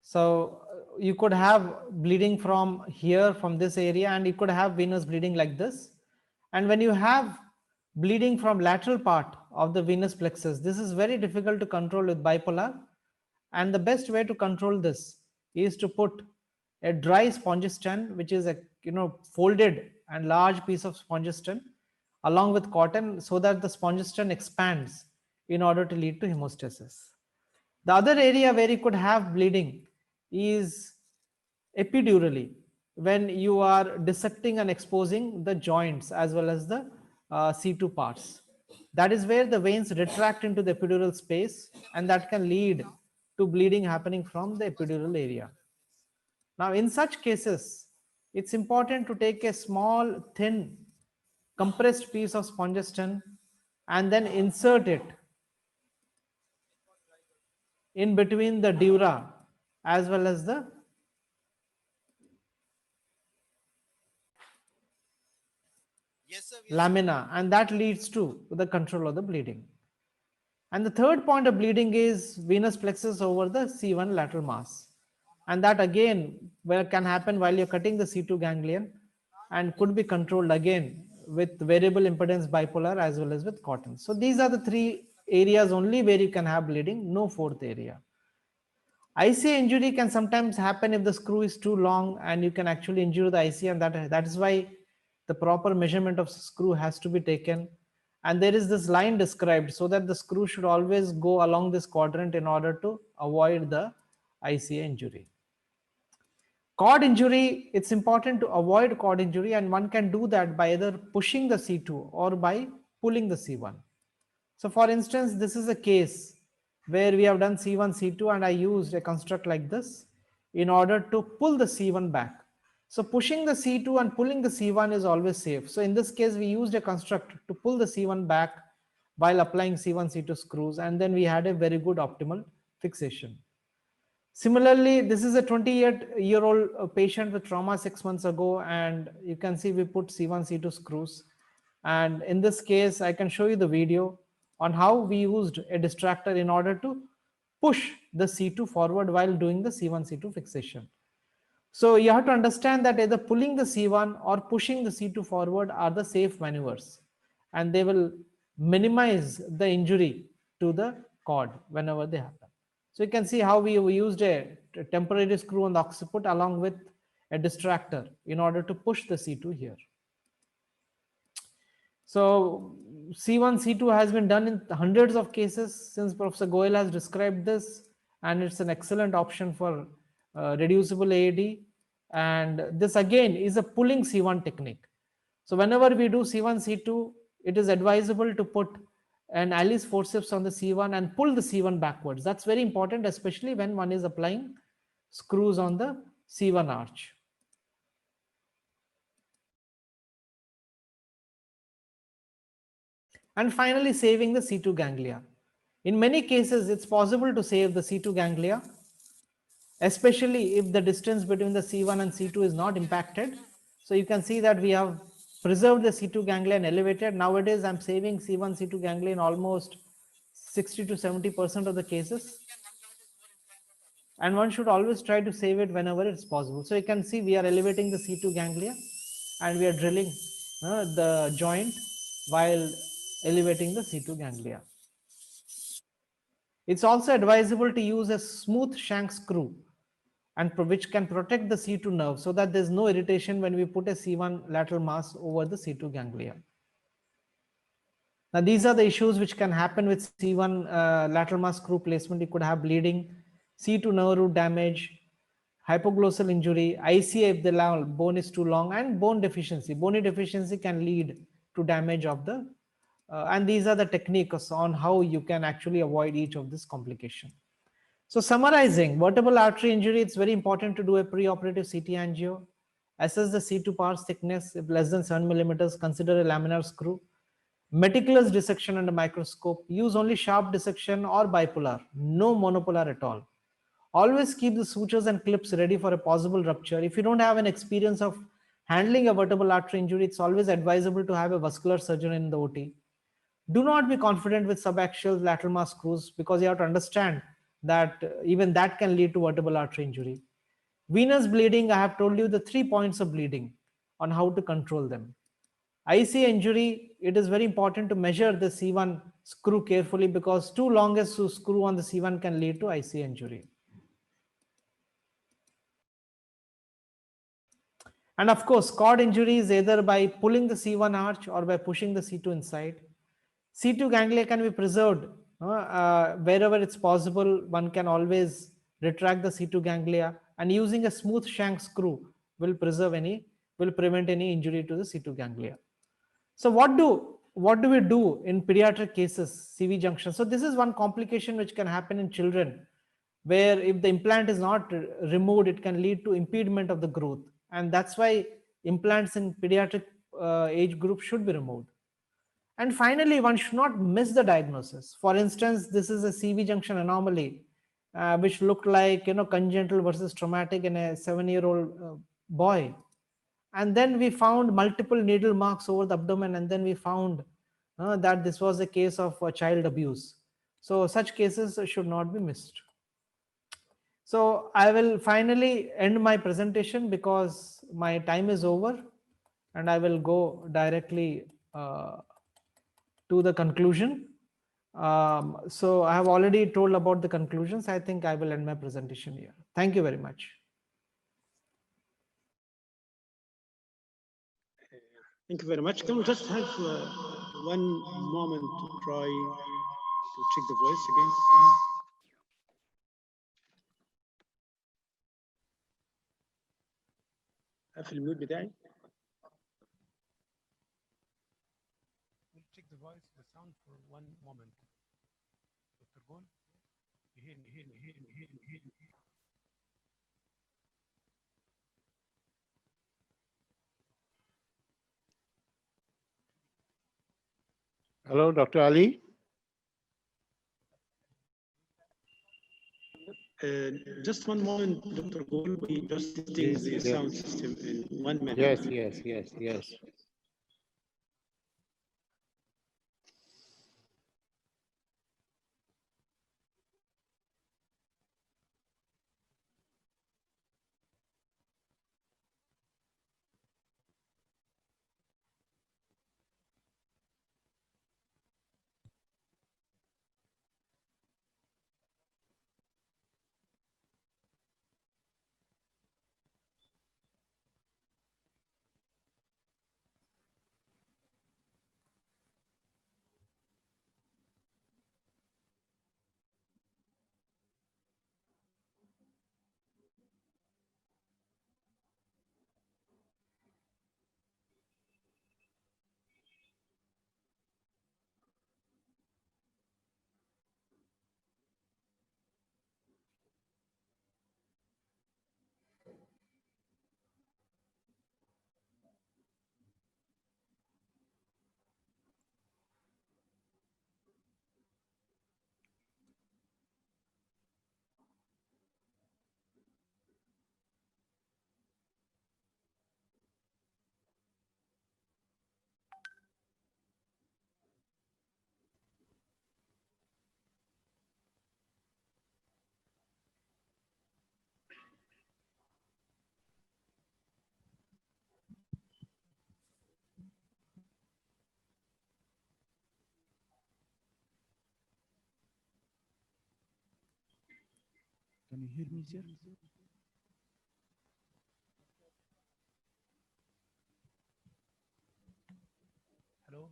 So you could have bleeding from here, from this area, and you could have venous bleeding like this. And when you have bleeding from lateral part of the venous plexus, this is very difficult to control with bipolar. And the best way to control this is to put a dry spongiston, which is a folded and large piece of spongiston, along with cotton, so that the spongiston expands in order to lead to hemostasis. The other area where you could have bleeding is epidurally, when you are dissecting and exposing the joints as well as the C2 parts. That is where the veins retract into the epidural space, and that can lead to bleeding happening from the epidural area. Now, in such cases, it's important to take a small, thin, compressed piece of spongiston and then insert it in between the dura as well as the lamina, and that leads to the control of the bleeding. And the third point of bleeding is venous plexus over the C1 lateral mass, and that again can happen while you're cutting the C2 ganglion, and could be controlled again with variable impedance bipolar as well as with cotton. So these are the 3 areas only where you can have bleeding, no fourth area. ICA injury can sometimes happen if the screw is too long, and you can actually injure the ICA, and that is why the proper measurement of screw has to be taken. And there is this line described so that the screw should always go along this quadrant in order to avoid the ICA injury. Cord injury, it's important to avoid cord injury, and one can do that by either pushing the C2 or by pulling the C1. So for instance, this is a case where we have done C1, C2, and I used a construct like this in order to pull the C1 back. So pushing the C2 and pulling the C1 is always safe. So in this case, we used a construct to pull the C1 back while applying C1, C2 screws, and then we had a very good optimal fixation. Similarly, this is a 28-year-old patient with trauma 6 months ago, and you can see we put C1, C2 screws. And in this case, I can show you the video on how we used a distractor in order to push the C2 forward while doing the C1, C2 fixation. So you have to understand that either pulling the C1 or pushing the C2 forward are the safe maneuvers, and they will minimize the injury to the cord whenever they happen. So you can see how we used a temporary screw on the occiput along with a distractor in order to push the C2 here. So C1, C2 has been done in hundreds of cases since Professor Goel has described this, and it's an excellent option for reducible AAD. And this again is a pulling C1 technique. So whenever we do C1, C2, it is advisable to put an Alice forceps on the C1 and pull the C1 backwards. That's very important, especially when one is applying screws on the C1 arch. And finally, saving the C2 ganglia. In many cases, it's possible to save the C2 ganglia, especially if the distance between the C1 and C2 is not impacted. So you can see that we have preserved the C2 ganglia and elevated. Nowadays, I'm saving C1, C2 ganglia in almost 60 to 70% of the cases. And one should always try to save it whenever it's possible. So you can see we are elevating the C2 ganglia and we are drilling the joint while elevating the C2 ganglia. It's also advisable to use a smooth shank screw and which can protect the C2 nerve so that there's no irritation when we put a C1 lateral mass over the C2 ganglia. Now these are the issues which can happen with C1 lateral mass screw placement. You could have bleeding, C2 nerve root damage, hypoglossal injury, ICA if the bone is too long, and bone deficiency. Bony deficiency can lead to damage of the and these are the techniques on how you can actually avoid each of this complication. So summarizing, vertebral artery injury, it's very important to do a preoperative CT angio, assess the C2 pars thickness. If less than 7 millimeters, consider a laminar screw. Meticulous dissection under microscope, use only sharp dissection or bipolar, no monopolar at all. Always keep the sutures and clips ready for a possible rupture. If you don't have an experience of handling a vertebral artery injury, it's always advisable to have a vascular surgeon in the OT. Do not be confident with subaxial lateral mass screws because you have to understand that even that can lead to vertebral artery injury. Venous bleeding, I have told you the 3 points of bleeding on how to control them. ICA injury, it is very important to measure the C1 screw carefully because too long a screw on the C1 can lead to ICA injury. And of course, cord injury is either by pulling the C1 arch or by pushing the C2 inside. C2 ganglia can be preserved wherever it's possible. One can always retract the C2 ganglia, and using a smooth shank screw will prevent any injury to the C2 ganglia. So what do we do in pediatric cases, CV junction? So this is one complication which can happen in children, where if the implant is not removed, it can lead to impediment of the growth. And that's why implants in pediatric age group should be removed. And finally, one should not miss the diagnosis. For instance, this is a CV junction anomaly, which looked like congenital versus traumatic in a 7-year-old boy. And then we found multiple needle marks over the abdomen, and then we found that this was a case of child abuse. So such cases should not be missed. So I will finally end my presentation because my time is over, and I will go directly to the conclusion. So I have already told about the conclusions. I think I will end my presentation here. Thank you very much. Thank you very much. Can we just have one moment to try to check the voice again? أقفل الميوت بتاعي. Check the voice, the sound for one moment. Dr. Gon, you hear me. Hello, Dr. Ali. Just one moment, Dr. Goel. We just testing Yes, the yes. sound system in 1 minute. Yes. Can you hear me, sir? Hello?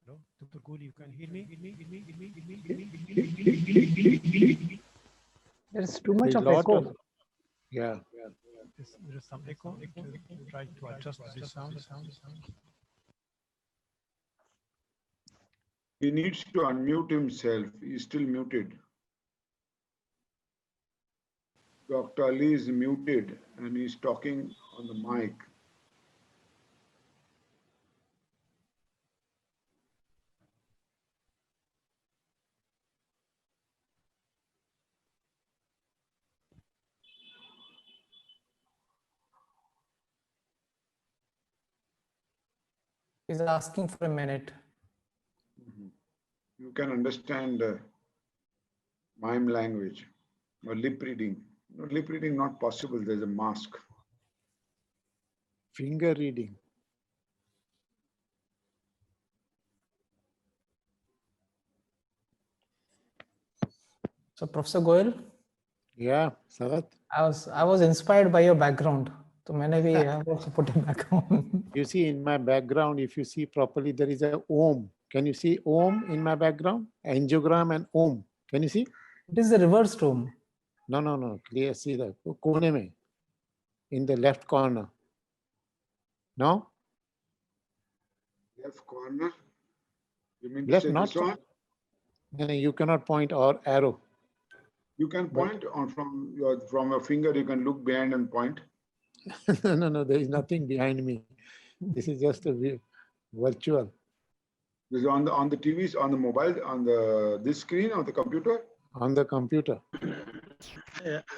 Hello? Dr. Goli, you can hear me? There's too much There's of lot echo. of- Yeah. There is some echo. Try to adjust the sound. He needs to unmute himself. He's still muted. Dr. Ali is muted and he's talking on the mic. He's asking for a minute. You can understand mime language or lip reading. No, lip reading not possible. There's a mask. Finger reading. So Professor Goel, Yeah, Sarat. I was inspired by your background. So मैंने भी I have also put a background. You see in my background, if you see properly, there is a Om. Can you see Om in my background? Angiogram and Om. Can you see? It is the reverse tomb. No. Clear. See the kone mein, in the left corner. No? Left corner. You mean to Left, say not this one? No, you cannot point or arrow. You can point on from your finger. You can look behind and point. No, there is nothing behind me. This is just a virtual. This is on the TVs, on the mobile, on this screen, on the computer. On the computer.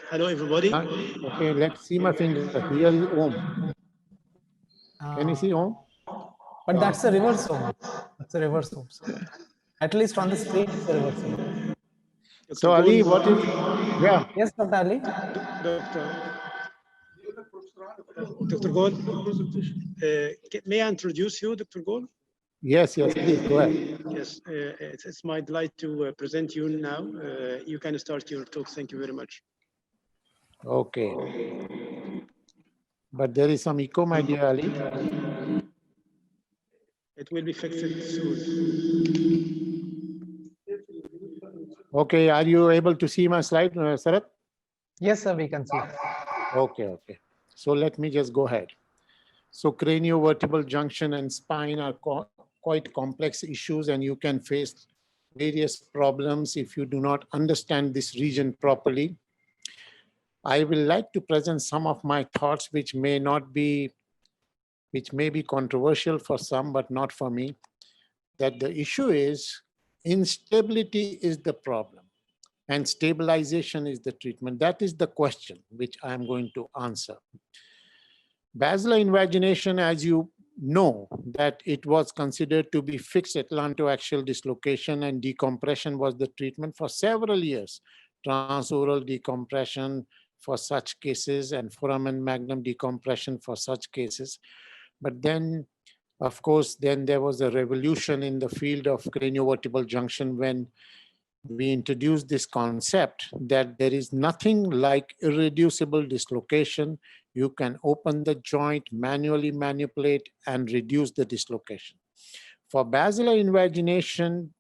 Hello, everybody. Okay, let's see my finger. Here is Om. Can you see Om? But that's a reverse tomb. That's a reverse tomb. So at least on the screen, it's a reverse tomb. So Ali, what is? Yeah. Yes, Dr. Ali. Dr. Gol, may I introduce you, Dr. Gol? Yes, please go ahead. Yes, it's my delight to present you now. You can start your talk. Thank you very much. Okay. But there is some echo, my dear Ali. It will be fixed soon. Okay, are you able to see my slide, Sarat? Yes, sir, we can see. Okay. So let me just go ahead. So craniovertebral junction and spine are quite complex issues, and you can face various problems if you do not understand this region properly. I will like to present some of my thoughts which may be controversial for some, but not for me. That the issue is instability is the problem and stabilization is the treatment. That is the question which I am going to answer. Basilar invagination, as you know, that it was considered to be fixed atlantoaxial dislocation, and decompression was the treatment for several years. Transoral decompression for such cases and foramen magnum decompression for such cases. But then, of course, then there was a revolution in the field of craniovertebral junction when we introduced this concept that there is nothing like irreducible dislocation. You can open the joint, manually manipulate, and reduce the dislocation. For basilar invagination,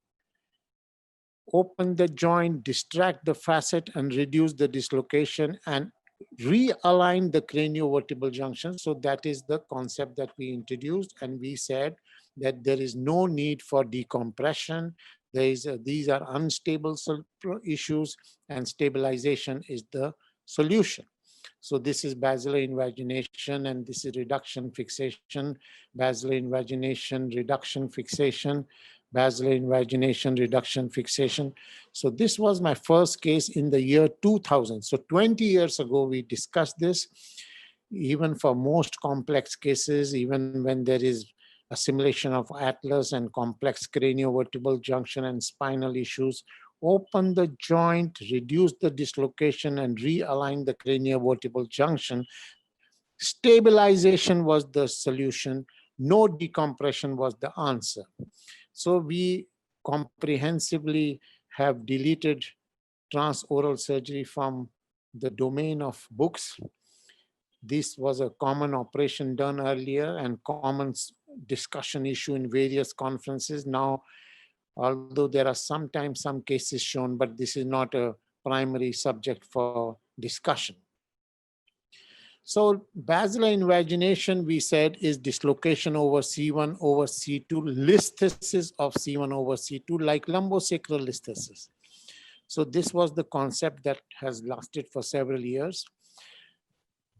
open the joint, distract the facet, and reduce the dislocation, and realign the craniovertebral junction. So that is the concept that we introduced, and we said that there is no need for decompression. These are unstable issues, and stabilization is the solution. So this is basilar invagination, and this is reduction fixation, basilar invagination, reduction fixation, basilar invagination, reduction fixation. So this was my first case in the year 2000. So 20 years ago, we discussed this. Even for most complex cases, even when there is assimilation of atlas and complex craniovertebral junction and spinal issues, open the joint, reduce the dislocation, and realign the craniovertebral junction. Stabilization was the solution. No decompression was the answer. So we comprehensively have deleted transoral surgery from the domain of books. This was a common operation done earlier and common discussion issue in various conferences. Now, although there are sometimes some cases shown, but this is not a primary subject for discussion. So basilar invagination, we said, is dislocation over C1 over C2, listhesis of C1 over C2, like lumbosacral listhesis. So this was the concept that has lasted for several years.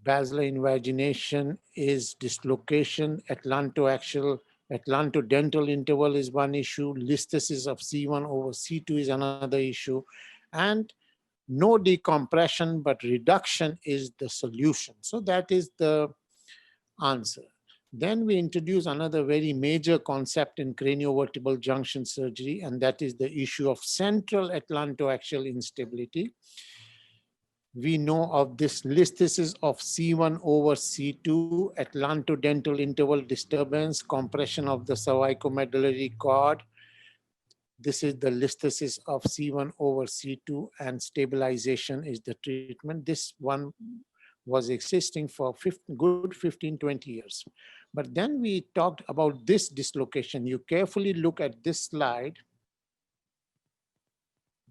Basilar invagination is dislocation, atlantodental interval is one issue, listhesis of C1 over C2 is another issue, and no decompression, but reduction is the solution. So that is the answer. Then we introduce another very major concept in craniovertebral junction surgery, and that is the issue of central atlantoaxial instability. We know of this listhesis of C1 over C2, atlantodental interval disturbance, compression of the cervicomedullary cord. This is the listhesis of C1 over C2, and stabilization is the treatment. This one was existing for good 15, 20 years. But then we talked about this dislocation. You carefully look at this slide.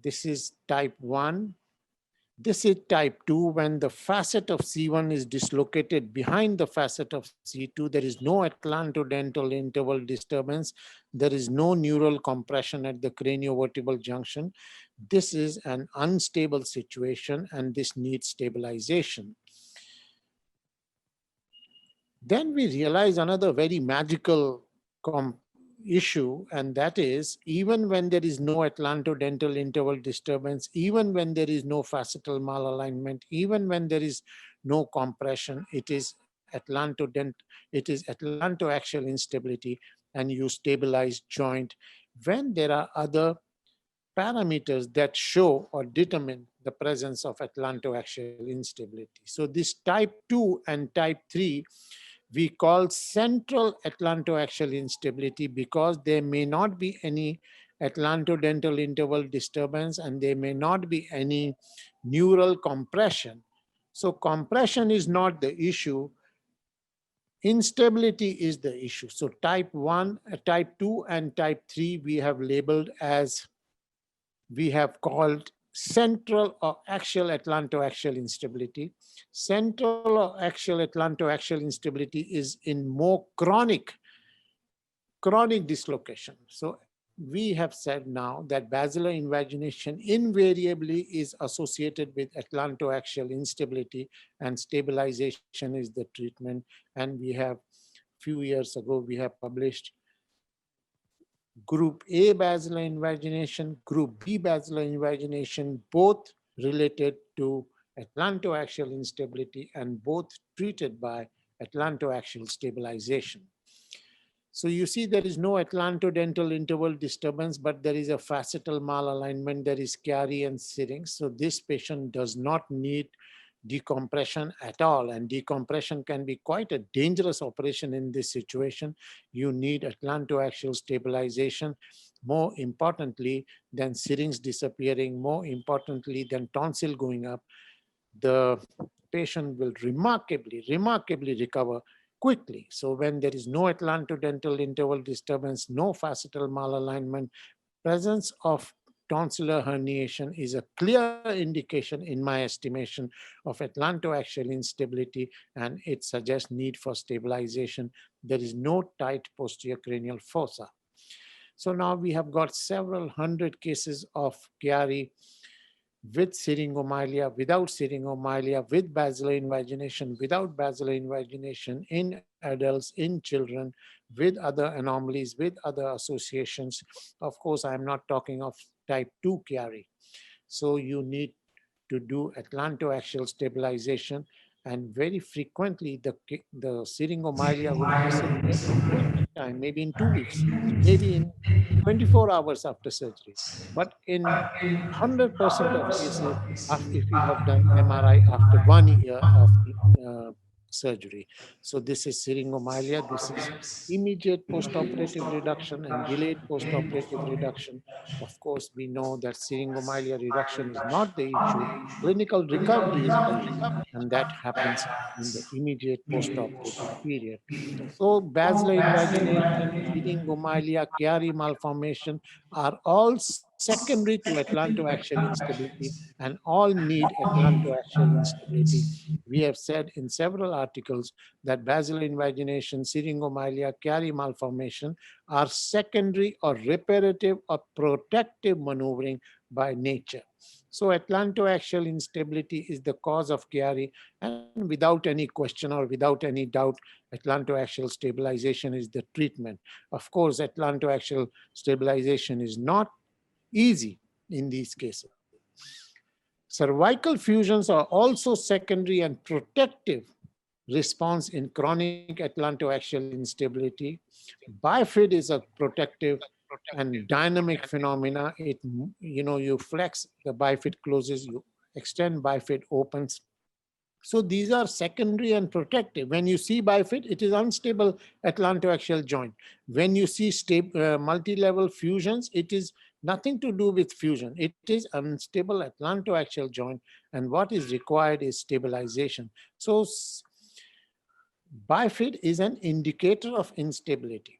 This is type 1. This is type 2, when the facet of C1 is dislocated behind the facet of C2. There is no atlantodental interval disturbance. There is no neural compression at the craniovertebral junction. This is an unstable situation, and this needs stabilization. Then we realize another very magical issue, and that is, even when there is no atlantodental interval disturbance, even when there is no facetal malalignment, even when there is no compression, it is atlantoaxial instability, and you stabilize joint when there are other parameters that show or determine the presence of atlantoaxial instability. So this type 2 and type 3 we call central atlantoaxial instability, because there may not be any atlantodental interval disturbance and there may not be any neural compression. So compression is not the issue. Instability is the issue. So type 2 and type 3 we have labeled as, we have called central or axial atlantoaxial instability. Central or axial atlantoaxial instability is in more chronic dislocation. So we have said now that basilar invagination invariably is associated with atlantoaxial instability, and stabilization is the treatment. And we have, few years ago, we have published Group A basilar invagination, Group B basilar invagination, both related to atlantoaxial instability and both treated by atlantoaxial stabilization. So you see there is no atlantodental interval disturbance, but there is a facetal malalignment, there is Chiari and syrinx. So this patient does not need decompression at all, and decompression can be quite a dangerous operation in this situation. You need atlantoaxial stabilization, more importantly than syrinx disappearing, more importantly than tonsil going up. The patient will remarkably recover quickly. So when there is no atlantodental interval disturbance, no facetal malalignment, presence of tonsillar herniation is a clear indication, in my estimation, of atlantoaxial instability, and it suggests need for stabilization. There is no tight posterior cranial fossa. So now we have got several hundred cases of Chiari with syringomyelia, without syringomyelia, with basilar invagination, without basilar invagination, in adults, in children, with other anomalies, with other associations. Of course, I'm not talking of type 2 Chiari. So you need to do atlantoaxial stabilization, and very frequently the syringomyelia will disappear in very quick time, maybe in 2 weeks, maybe in 24 hours after surgery. But in 100% of cases, if you have done MRI after 1 year of surgery. So this is syringomyelia. This is immediate postoperative reduction and delayed postoperative reduction. Of course, we know that syringomyelia reduction is not the issue. Clinical recovery is the issue, and that happens in the immediate postoperative period. So basilar invagination, syringomyelia, Chiari malformation are all secondary to atlantoaxial instability and all need atlantoaxial instability. We have said in several articles that basilar invagination, syringomyelia, Chiari malformation are secondary or reparative or protective maneuvering by nature. So atlantoaxial instability is the cause of Chiari, and without any question or without any doubt, atlantoaxial stabilization is the treatment. Of course, atlantoaxial stabilization is not easy in these cases. Cervical fusions are also secondary and protective response in chronic atlantoaxial instability. Bifid is a protective and dynamic phenomena. You flex, the bifid closes, you extend, bifid opens. So these are secondary and protective. When you see bifid, it is unstable atlantoaxial joint. When you see multi-level fusions, it is nothing to do with fusion. It is unstable atlantoaxial joint, and what is required is stabilization. So bifid is an indicator of instability.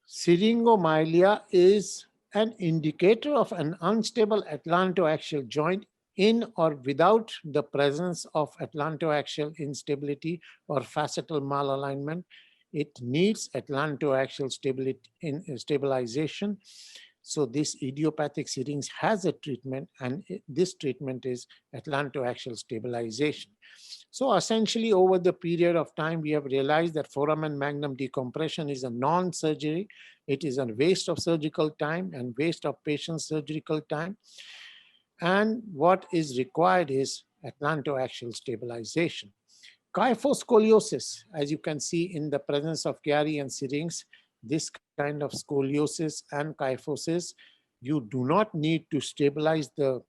Syringomyelia is an indicator of an unstable atlantoaxial joint in or without the presence of atlantoaxial instability or facetal malalignment. It needs atlantoaxial stabilization. So this idiopathic syrinx has a treatment, and this treatment is atlantoaxial stabilization. So essentially, over the period of time, we have realized that foramen magnum decompression is a non-surgery. It is a waste of surgical time and waste of patient surgical time. And what is required is atlantoaxial stabilization. Kyphoscoliosis, as you can see in the presence of Chiari and syrinx, this kind of scoliosis and kyphosis, you do not need to stabilize the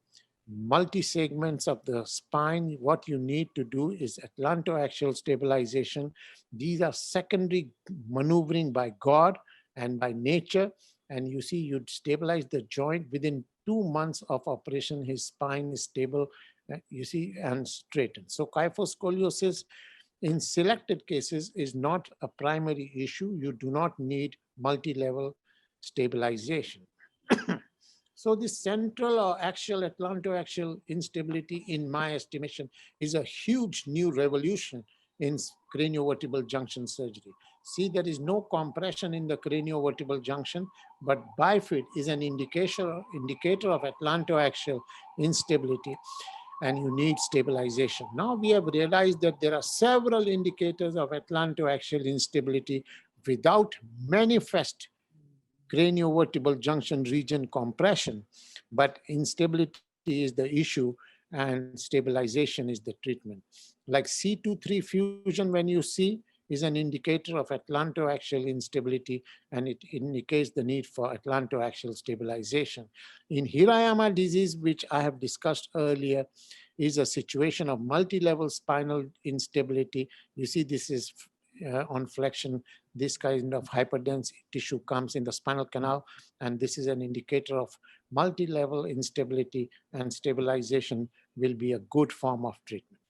multi-segments of the spine. What you need to do is atlantoaxial stabilization. These are secondary maneuvering by God and by nature. And you see, you stabilize the joint within 2 months of operation, his spine is stable, you see, and straightened. So kyphoscoliosis in selected cases is not a primary issue. You do not need multi-level stabilization. So this central or axial atlantoaxial instability, in my estimation, is a huge new revolution in craniovertebral junction surgery. See, there is no compression in the craniovertebral junction, but bifid is an indicator of atlantoaxial instability, and you need stabilization. Now we have realized that there are several indicators of atlantoaxial instability without manifest craniovertebral junction region compression, but instability is the issue and stabilization is the treatment. Like C2-3 fusion, when you see, is an indicator of atlantoaxial instability, and it indicates the need for atlantoaxial stabilization. In Hirayama disease, which I have discussed earlier, is a situation of multi-level spinal instability. You see, this is on flexion, this kind of hyperdense tissue comes in the spinal canal, and this is an indicator of multi-level instability, and stabilization will be a good form of treatment.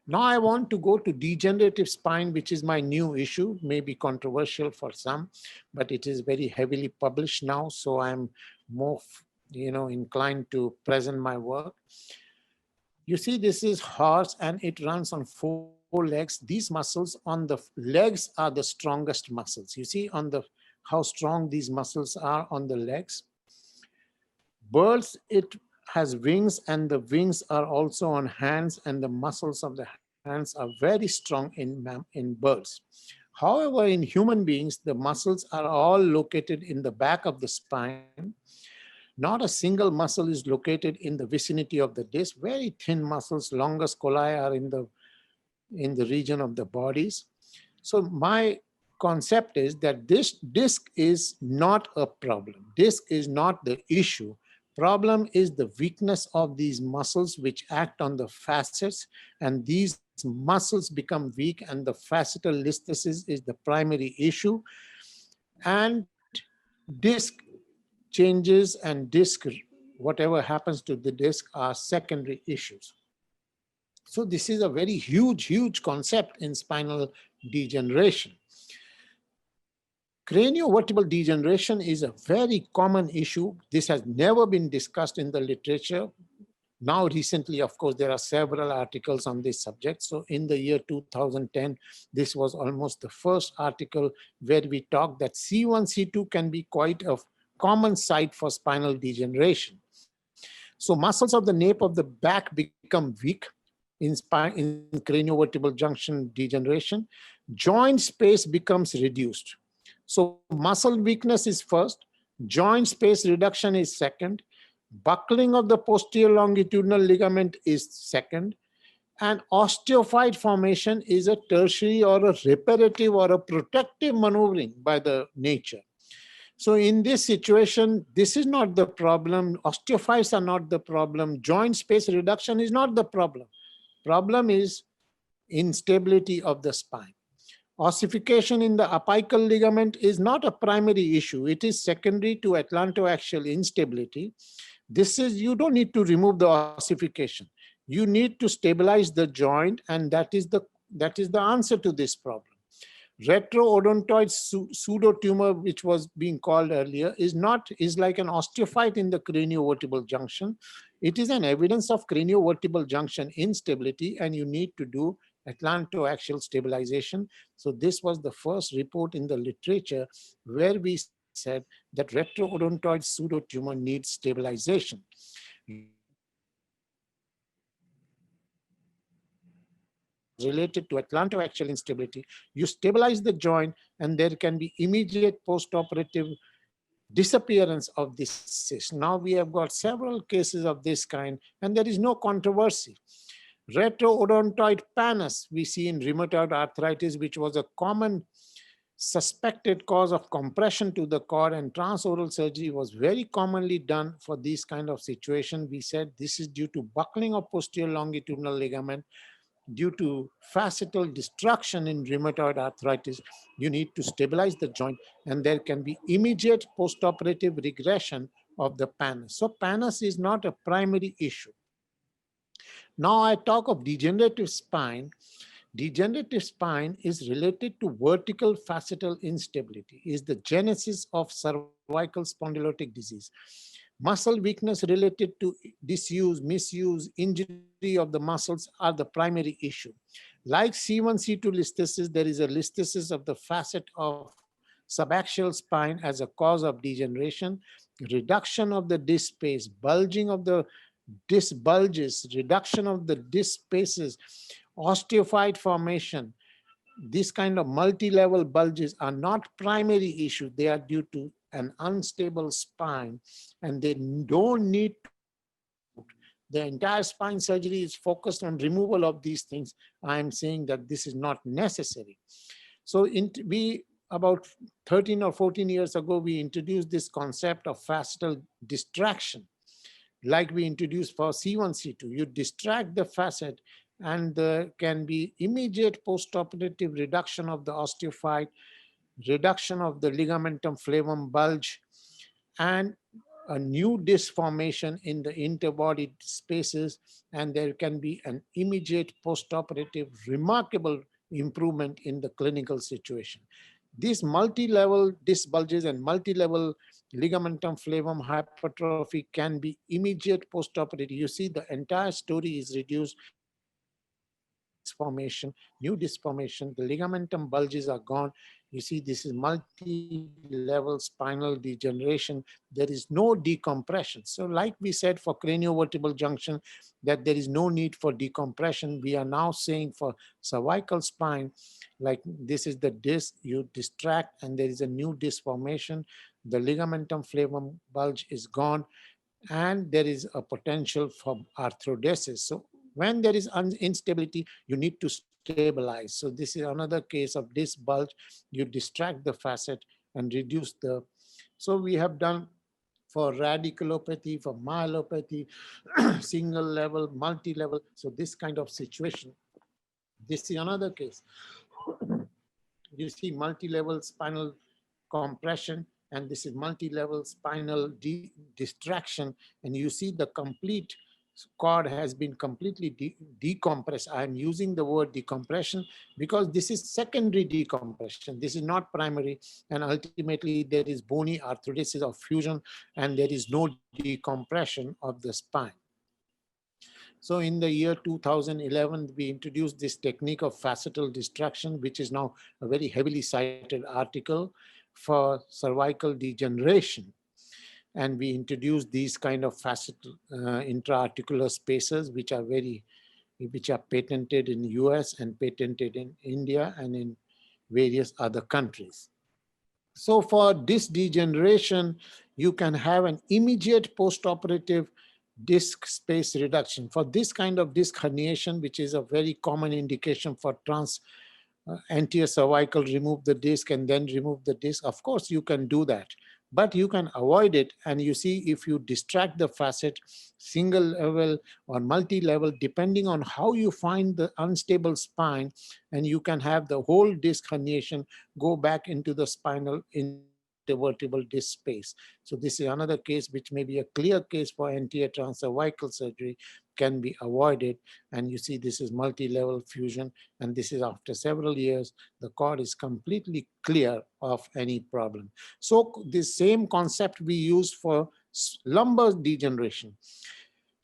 Now I want to go to degenerative spine, which is my new issue, may be controversial for some, but it is very heavily published now, so I'm more inclined to present my work. You see, this is horse and it runs on 4 legs. These muscles on the legs are the strongest muscles. You see on the how strong these muscles are on the legs. Birds, it has wings, and the wings are also on hands, and the muscles of the hands are very strong in birds. However, in human beings, the muscles are all located in the back of the spine. Not a single muscle is located in the vicinity of the disc. Very thin muscles, longest colli are in the region of the bodies. So my concept is that this disc is not a problem. Disc is not the issue. Problem is the weakness of these muscles which act on the facets, and these muscles become weak and the facetal listhesis is the primary issue. And disc changes and disc, whatever happens to the disc, are secondary issues. So this is a very huge concept in spinal degeneration. Craniovertebral degeneration is a very common issue. This has never been discussed in the literature. Now, recently, of course, there are several articles on this subject. So in the year 2010, this was almost the first article where we talked that C1, C2 can be quite a common site for spinal degeneration. So muscles of the nape of the back become weak in craniovertebral junction degeneration. Joint space becomes reduced. So muscle weakness is first, joint space reduction is second, buckling of the posterior longitudinal ligament is second, and osteophyte formation is a tertiary or a reparative or a protective maneuvering by the nature. So in this situation, this is not the problem. Osteophytes are not the problem. Joint space reduction is not the problem. Problem is instability of the spine. Ossification in the apical ligament is not a primary issue. It is secondary to atlantoaxial instability. This is, you don't need to remove the ossification. You need to stabilize the joint, and that is the answer to this problem. Retroodontoid pseudotumor, which was being called earlier, is like an osteophyte in the craniovertebral junction. It is an evidence of craniovertebral junction instability, and you need to do atlantoaxial stabilization. So this was the first report in the literature where we said that retroodontoid pseudotumor needs stabilization. Related to atlantoaxial instability, you stabilize the joint and there can be immediate postoperative disappearance of this cyst. Now we have got several cases of this kind and there is no controversy. Retroodontoid pannus we see in rheumatoid arthritis, which was a common suspected cause of compression to the cord, and transoral surgery was very commonly done for this kind of situation. We said this is due to buckling of posterior longitudinal ligament. Due to facetal destruction in rheumatoid arthritis, you need to stabilize the joint and there can be immediate postoperative regression of the pannus. So pannus is not a primary issue. Now I talk of degenerative spine. Degenerative spine is related to vertical facetal instability, is the genesis of cervical spondylotic disease. Muscle weakness related to disuse, misuse, injury of the muscles are the primary issue. Like C1, C2 listhesis, there is a listhesis of the facet of subaxial spine as a cause of degeneration, reduction of the disc space, bulging of the disc bulges, reduction of the disc spaces, osteophyte formation. This kind of multi-level bulges are not primary issues. They are due to an unstable spine and they don't need to. The entire spine surgery is focused on removal of these things. I am saying that this is not necessary. So about 13 or 14 years ago, we introduced this concept of facetal distraction, like we introduced for C1, C2. You distract the facet and there can be immediate postoperative reduction of the osteophyte, reduction of the ligamentum flavum bulge, and a new disc formation in the interbody spaces, and there can be an immediate postoperative remarkable improvement in the clinical situation. These multi-level disc bulges and multi-level ligamentum flavum hypertrophy can be immediate postoperative. You see the entire story is reduced. Formation, new disc formation, the ligamentum bulges are gone. You see, this is multi-level spinal degeneration. There is no decompression. So like we said for craniovertebral junction, that there is no need for decompression. We are now saying for cervical spine, like this is the disc, you distract and there is a new disc formation. The ligamentum flavum bulge is gone and there is a potential for arthrodesis. So when there is instability, you need to stabilize. So this is another case of disc bulge. You distract the facet and reduce the. So we have done for radiculopathy, for myelopathy, single level, multi-level. So this kind of situation This is another case. You see multi-level spinal compression, and this is multi-level spinal distraction, and you see the complete cord has been completely decompressed. I am using the word decompression because this is secondary decompression. This is not primary, and ultimately there is bony arthrodesis of fusion, and there is no decompression of the spine. So in the year 2011, we introduced this technique of facetal destruction, which is now a very heavily cited article for cervical degeneration. And we introduced these kind of facetal intra-articular spaces, which are patented in US and patented in India and in various other countries. So for disc degeneration, you can have an immediate postoperative disc space reduction. For this kind of disc herniation, which is a very common indication for anterior cervical, remove the disc and then remove the disc. Of course, you can do that, but you can avoid it. And you see, if you distract the facet, single level or multi-level, depending on how you find the unstable spine, and you can have the whole disc herniation go back into the spinal intervertebral disc space. So this is another case which may be a clear case for anterior transcervical surgery, can be avoided. And you see this is multi-level fusion, and this is after several years, the cord is completely clear of any problem. So this same concept we use for lumbar degeneration.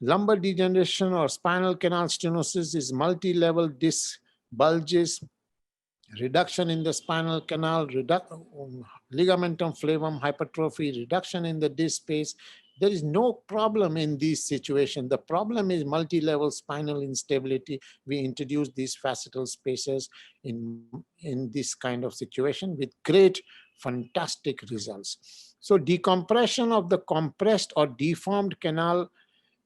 Lumbar degeneration or spinal canal stenosis is multi-level disc bulges, reduction in the spinal canal, ligamentum flavum hypertrophy, reduction in the disc space. There is no problem in this situation. The problem is multi-level spinal instability. We introduce these facetal spaces in this kind of situation with great, fantastic results. So decompression of the compressed or deformed canal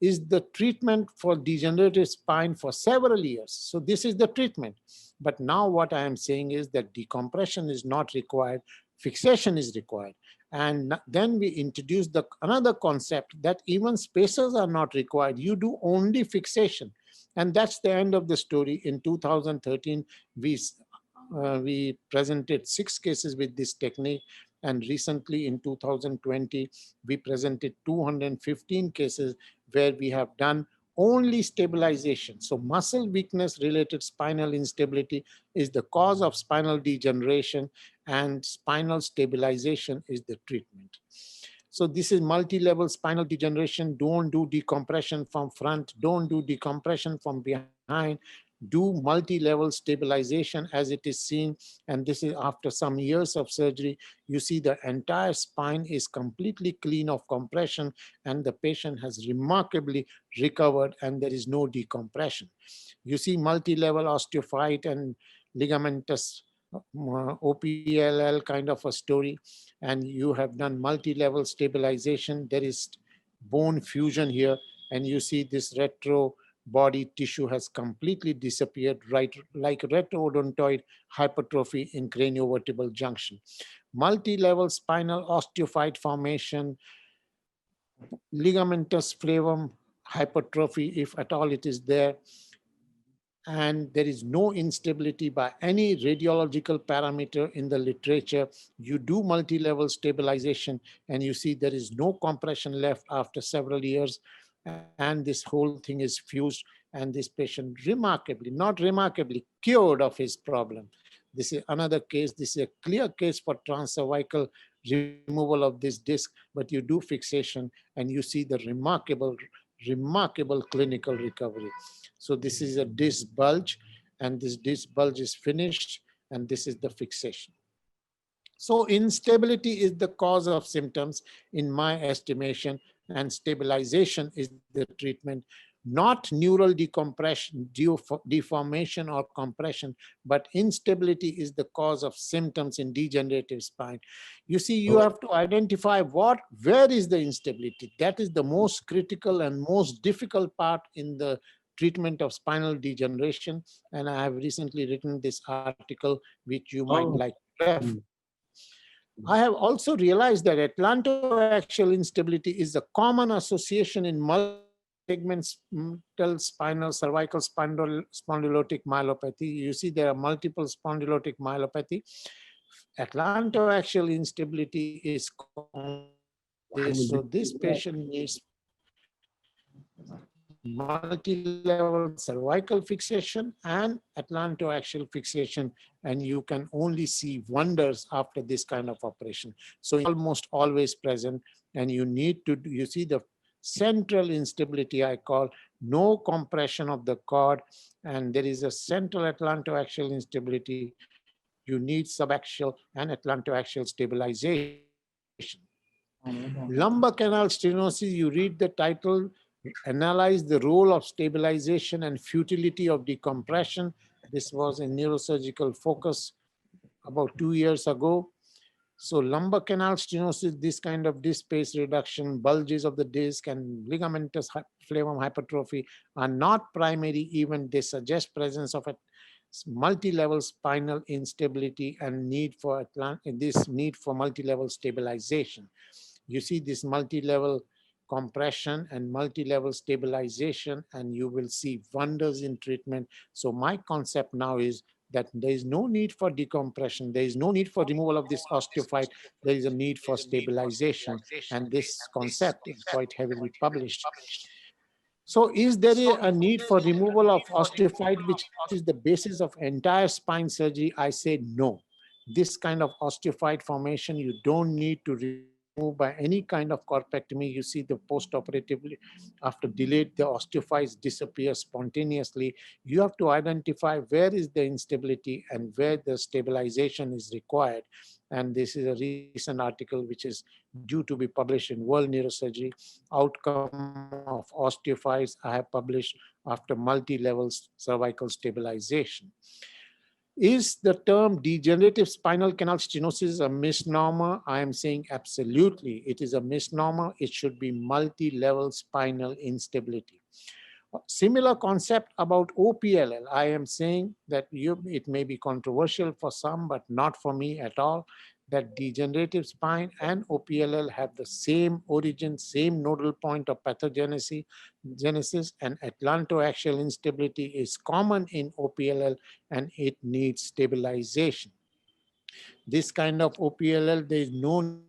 is the treatment for degenerative spine for several years. So this is the treatment. But now what I am saying is that decompression is not required, fixation is required. And then we introduce another concept that even spacers are not required. You do only fixation. And that's the end of the story. In 2013, we presented 6 cases with this technique. And recently in 2020, we presented 215 cases where we have done only stabilization. So muscle weakness related spinal instability is the cause of spinal degeneration, and spinal stabilization is the treatment. So this is multi-level spinal degeneration. Don't do decompression from front. Don't do decompression from behind. Do multi-level stabilization as it is seen. And this is after some years of surgery. You see the entire spine is completely clean of compression, and the patient has remarkably recovered, and there is no decompression. You see multi-level osteophyte and ligamentous OPLL kind of a story, and you have done multi-level stabilization. There is bone fusion here, and you see this retro body tissue has completely disappeared, right, like retroodontoid hypertrophy in craniovertebral junction. Multi-level spinal osteophyte formation, ligamentous flavum hypertrophy, if at all it is there, and there is no instability by any radiological parameter in the literature. You do multi-level stabilization, and you see there is no compression left after several years, and this whole thing is fused, and this patient remarkably, not remarkably, cured of his problem. This is another case. This is a clear case for transcervical removal of this disc, but you do fixation, and you see the remarkable clinical recovery. So this is a disc bulge, and this disc bulge is finished, and this is the fixation. So instability is the cause of symptoms in my estimation, and stabilization is the treatment, not neural decompression, deformation or compression, but instability is the cause of symptoms in degenerative spine. You see, you have to identify where is the instability. That is the most critical and most difficult part in the treatment of spinal degeneration. And I have recently written this article, which you might like to refer. I have also realized that atlantoaxial instability is a common association in multiple segmental spinal cervical spondylotic myelopathy. You see there are multiple spondylotic myelopathy. Atlantoaxial instability is this. So this patient needs multi-level cervical fixation and atlantoaxial fixation, and you can only see wonders after this kind of operation. So almost always present, and you need to, you see the central instability I call, no compression of the cord, and there is a central atlantoaxial instability. You need subaxial and atlantoaxial stabilization. Lumbar canal stenosis, you read the title, analyze the role of stabilization and futility of decompression. This was a neurosurgical focus about 2 years ago. So lumbar canal stenosis, this kind of disc space reduction, bulges of the disc and ligamentous flavum hypertrophy are not primary, even they suggest presence of a multi-level spinal instability and need for multi-level stabilization. You see this multi-level compression and multi-level stabilization, and you will see wonders in treatment. So my concept now is that there is no need for decompression. There is no need for removal of this osteophyte. There is a need for stabilization. And this concept is quite heavily published. So is there a need for removal of osteophyte, which is the basis of entire spine surgery? I say no. This kind of osteophyte formation, you don't need to remove by any kind of corpectomy. You see the post-operatively, after delayed, the osteophytes disappear spontaneously. You have to identify where is the instability and where the stabilization is required. And this is a recent article which is due to be published in World Neurosurgery, outcome of osteophytes I have published after multi-level cervical stabilization. Is the term degenerative spinal canal stenosis a misnomer? I am saying absolutely. It is a misnomer. It should be multi-level spinal instability. Similar concept about OPLL. I am saying that it may be controversial for some, but not for me at all, that degenerative spine and OPLL have the same origin, same nodal point of pathogenesis, and atlantoaxial instability is common in OPLL and it needs stabilization. This kind of OPLL, there is no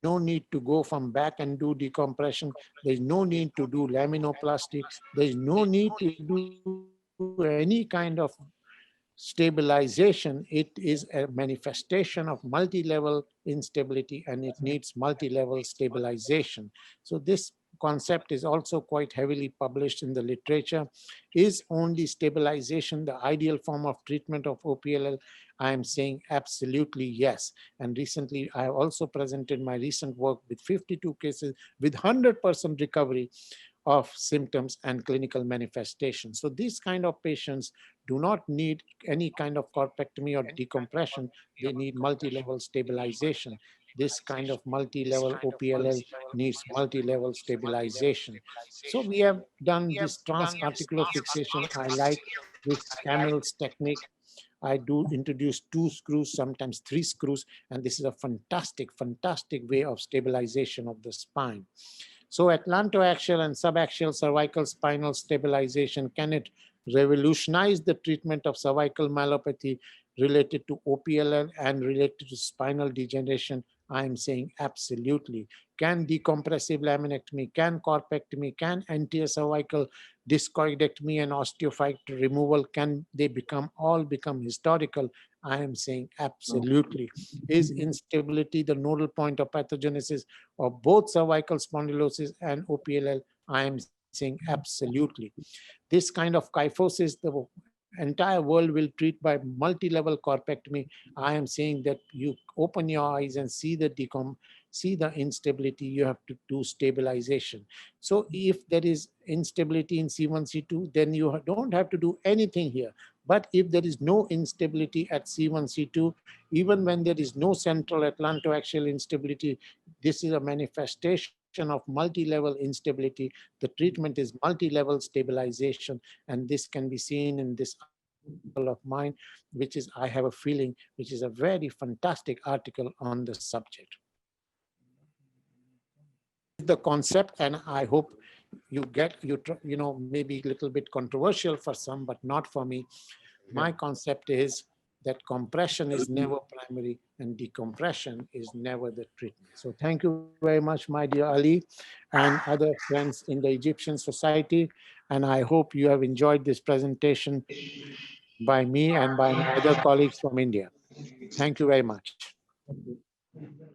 need to go from back and do decompression. There is no need to do laminoplasty. There is no need to do any kind of stabilization. It is a manifestation of multi-level instability and it needs multi-level stabilization. So this concept is also quite heavily published in the literature. Is only stabilization the ideal form of treatment of OPLL? I am saying absolutely yes. And recently I also presented my recent work with 52 cases with 100% recovery of symptoms and clinical manifestations. So these kind of patients do not need any kind of corpectomy or decompression. They need multi-level stabilization. This kind of multi-level OPLL needs multi-level stabilization. So we have done this transarticular fixation. I like this Camel's technique. I do introduce 2 screws, sometimes 3 screws, and this is a fantastic, fantastic way of stabilization of the spine. So atlantoaxial and subaxial cervical spinal stabilization, can it revolutionize the treatment of cervical myelopathy related to OPLL and related to spinal degeneration? I am saying absolutely. Can decompressive laminectomy, can corpectomy, can anterior cervical discoidectomy and osteophyte removal, can they all become historical? I am saying absolutely. Is instability the nodal point of pathogenesis of both cervical spondylosis and OPLL? I am saying absolutely. This kind of kyphosis, the entire world will treat by multi-level corpectomy. I am saying that you open your eyes and see the instability, you have to do stabilization. So if there is instability in C1, C2, then you don't have to do anything here. But if there is no instability at C1, C2, even when there is no central atlantoaxial instability, this is a manifestation of multi-level instability. The treatment is multi-level stabilization, and this can be seen in this article of mine, which is, I have a feeling, which is a very fantastic article on the subject. the concept, and I hope you know, maybe a little bit controversial for some, but not for me. My concept is that compression is never primary and decompression is never the treatment. So thank you very much, my dear Ali and other friends in the Egyptian Society. And I hope you have enjoyed this presentation by me and by my other colleagues from India. Thank you very much.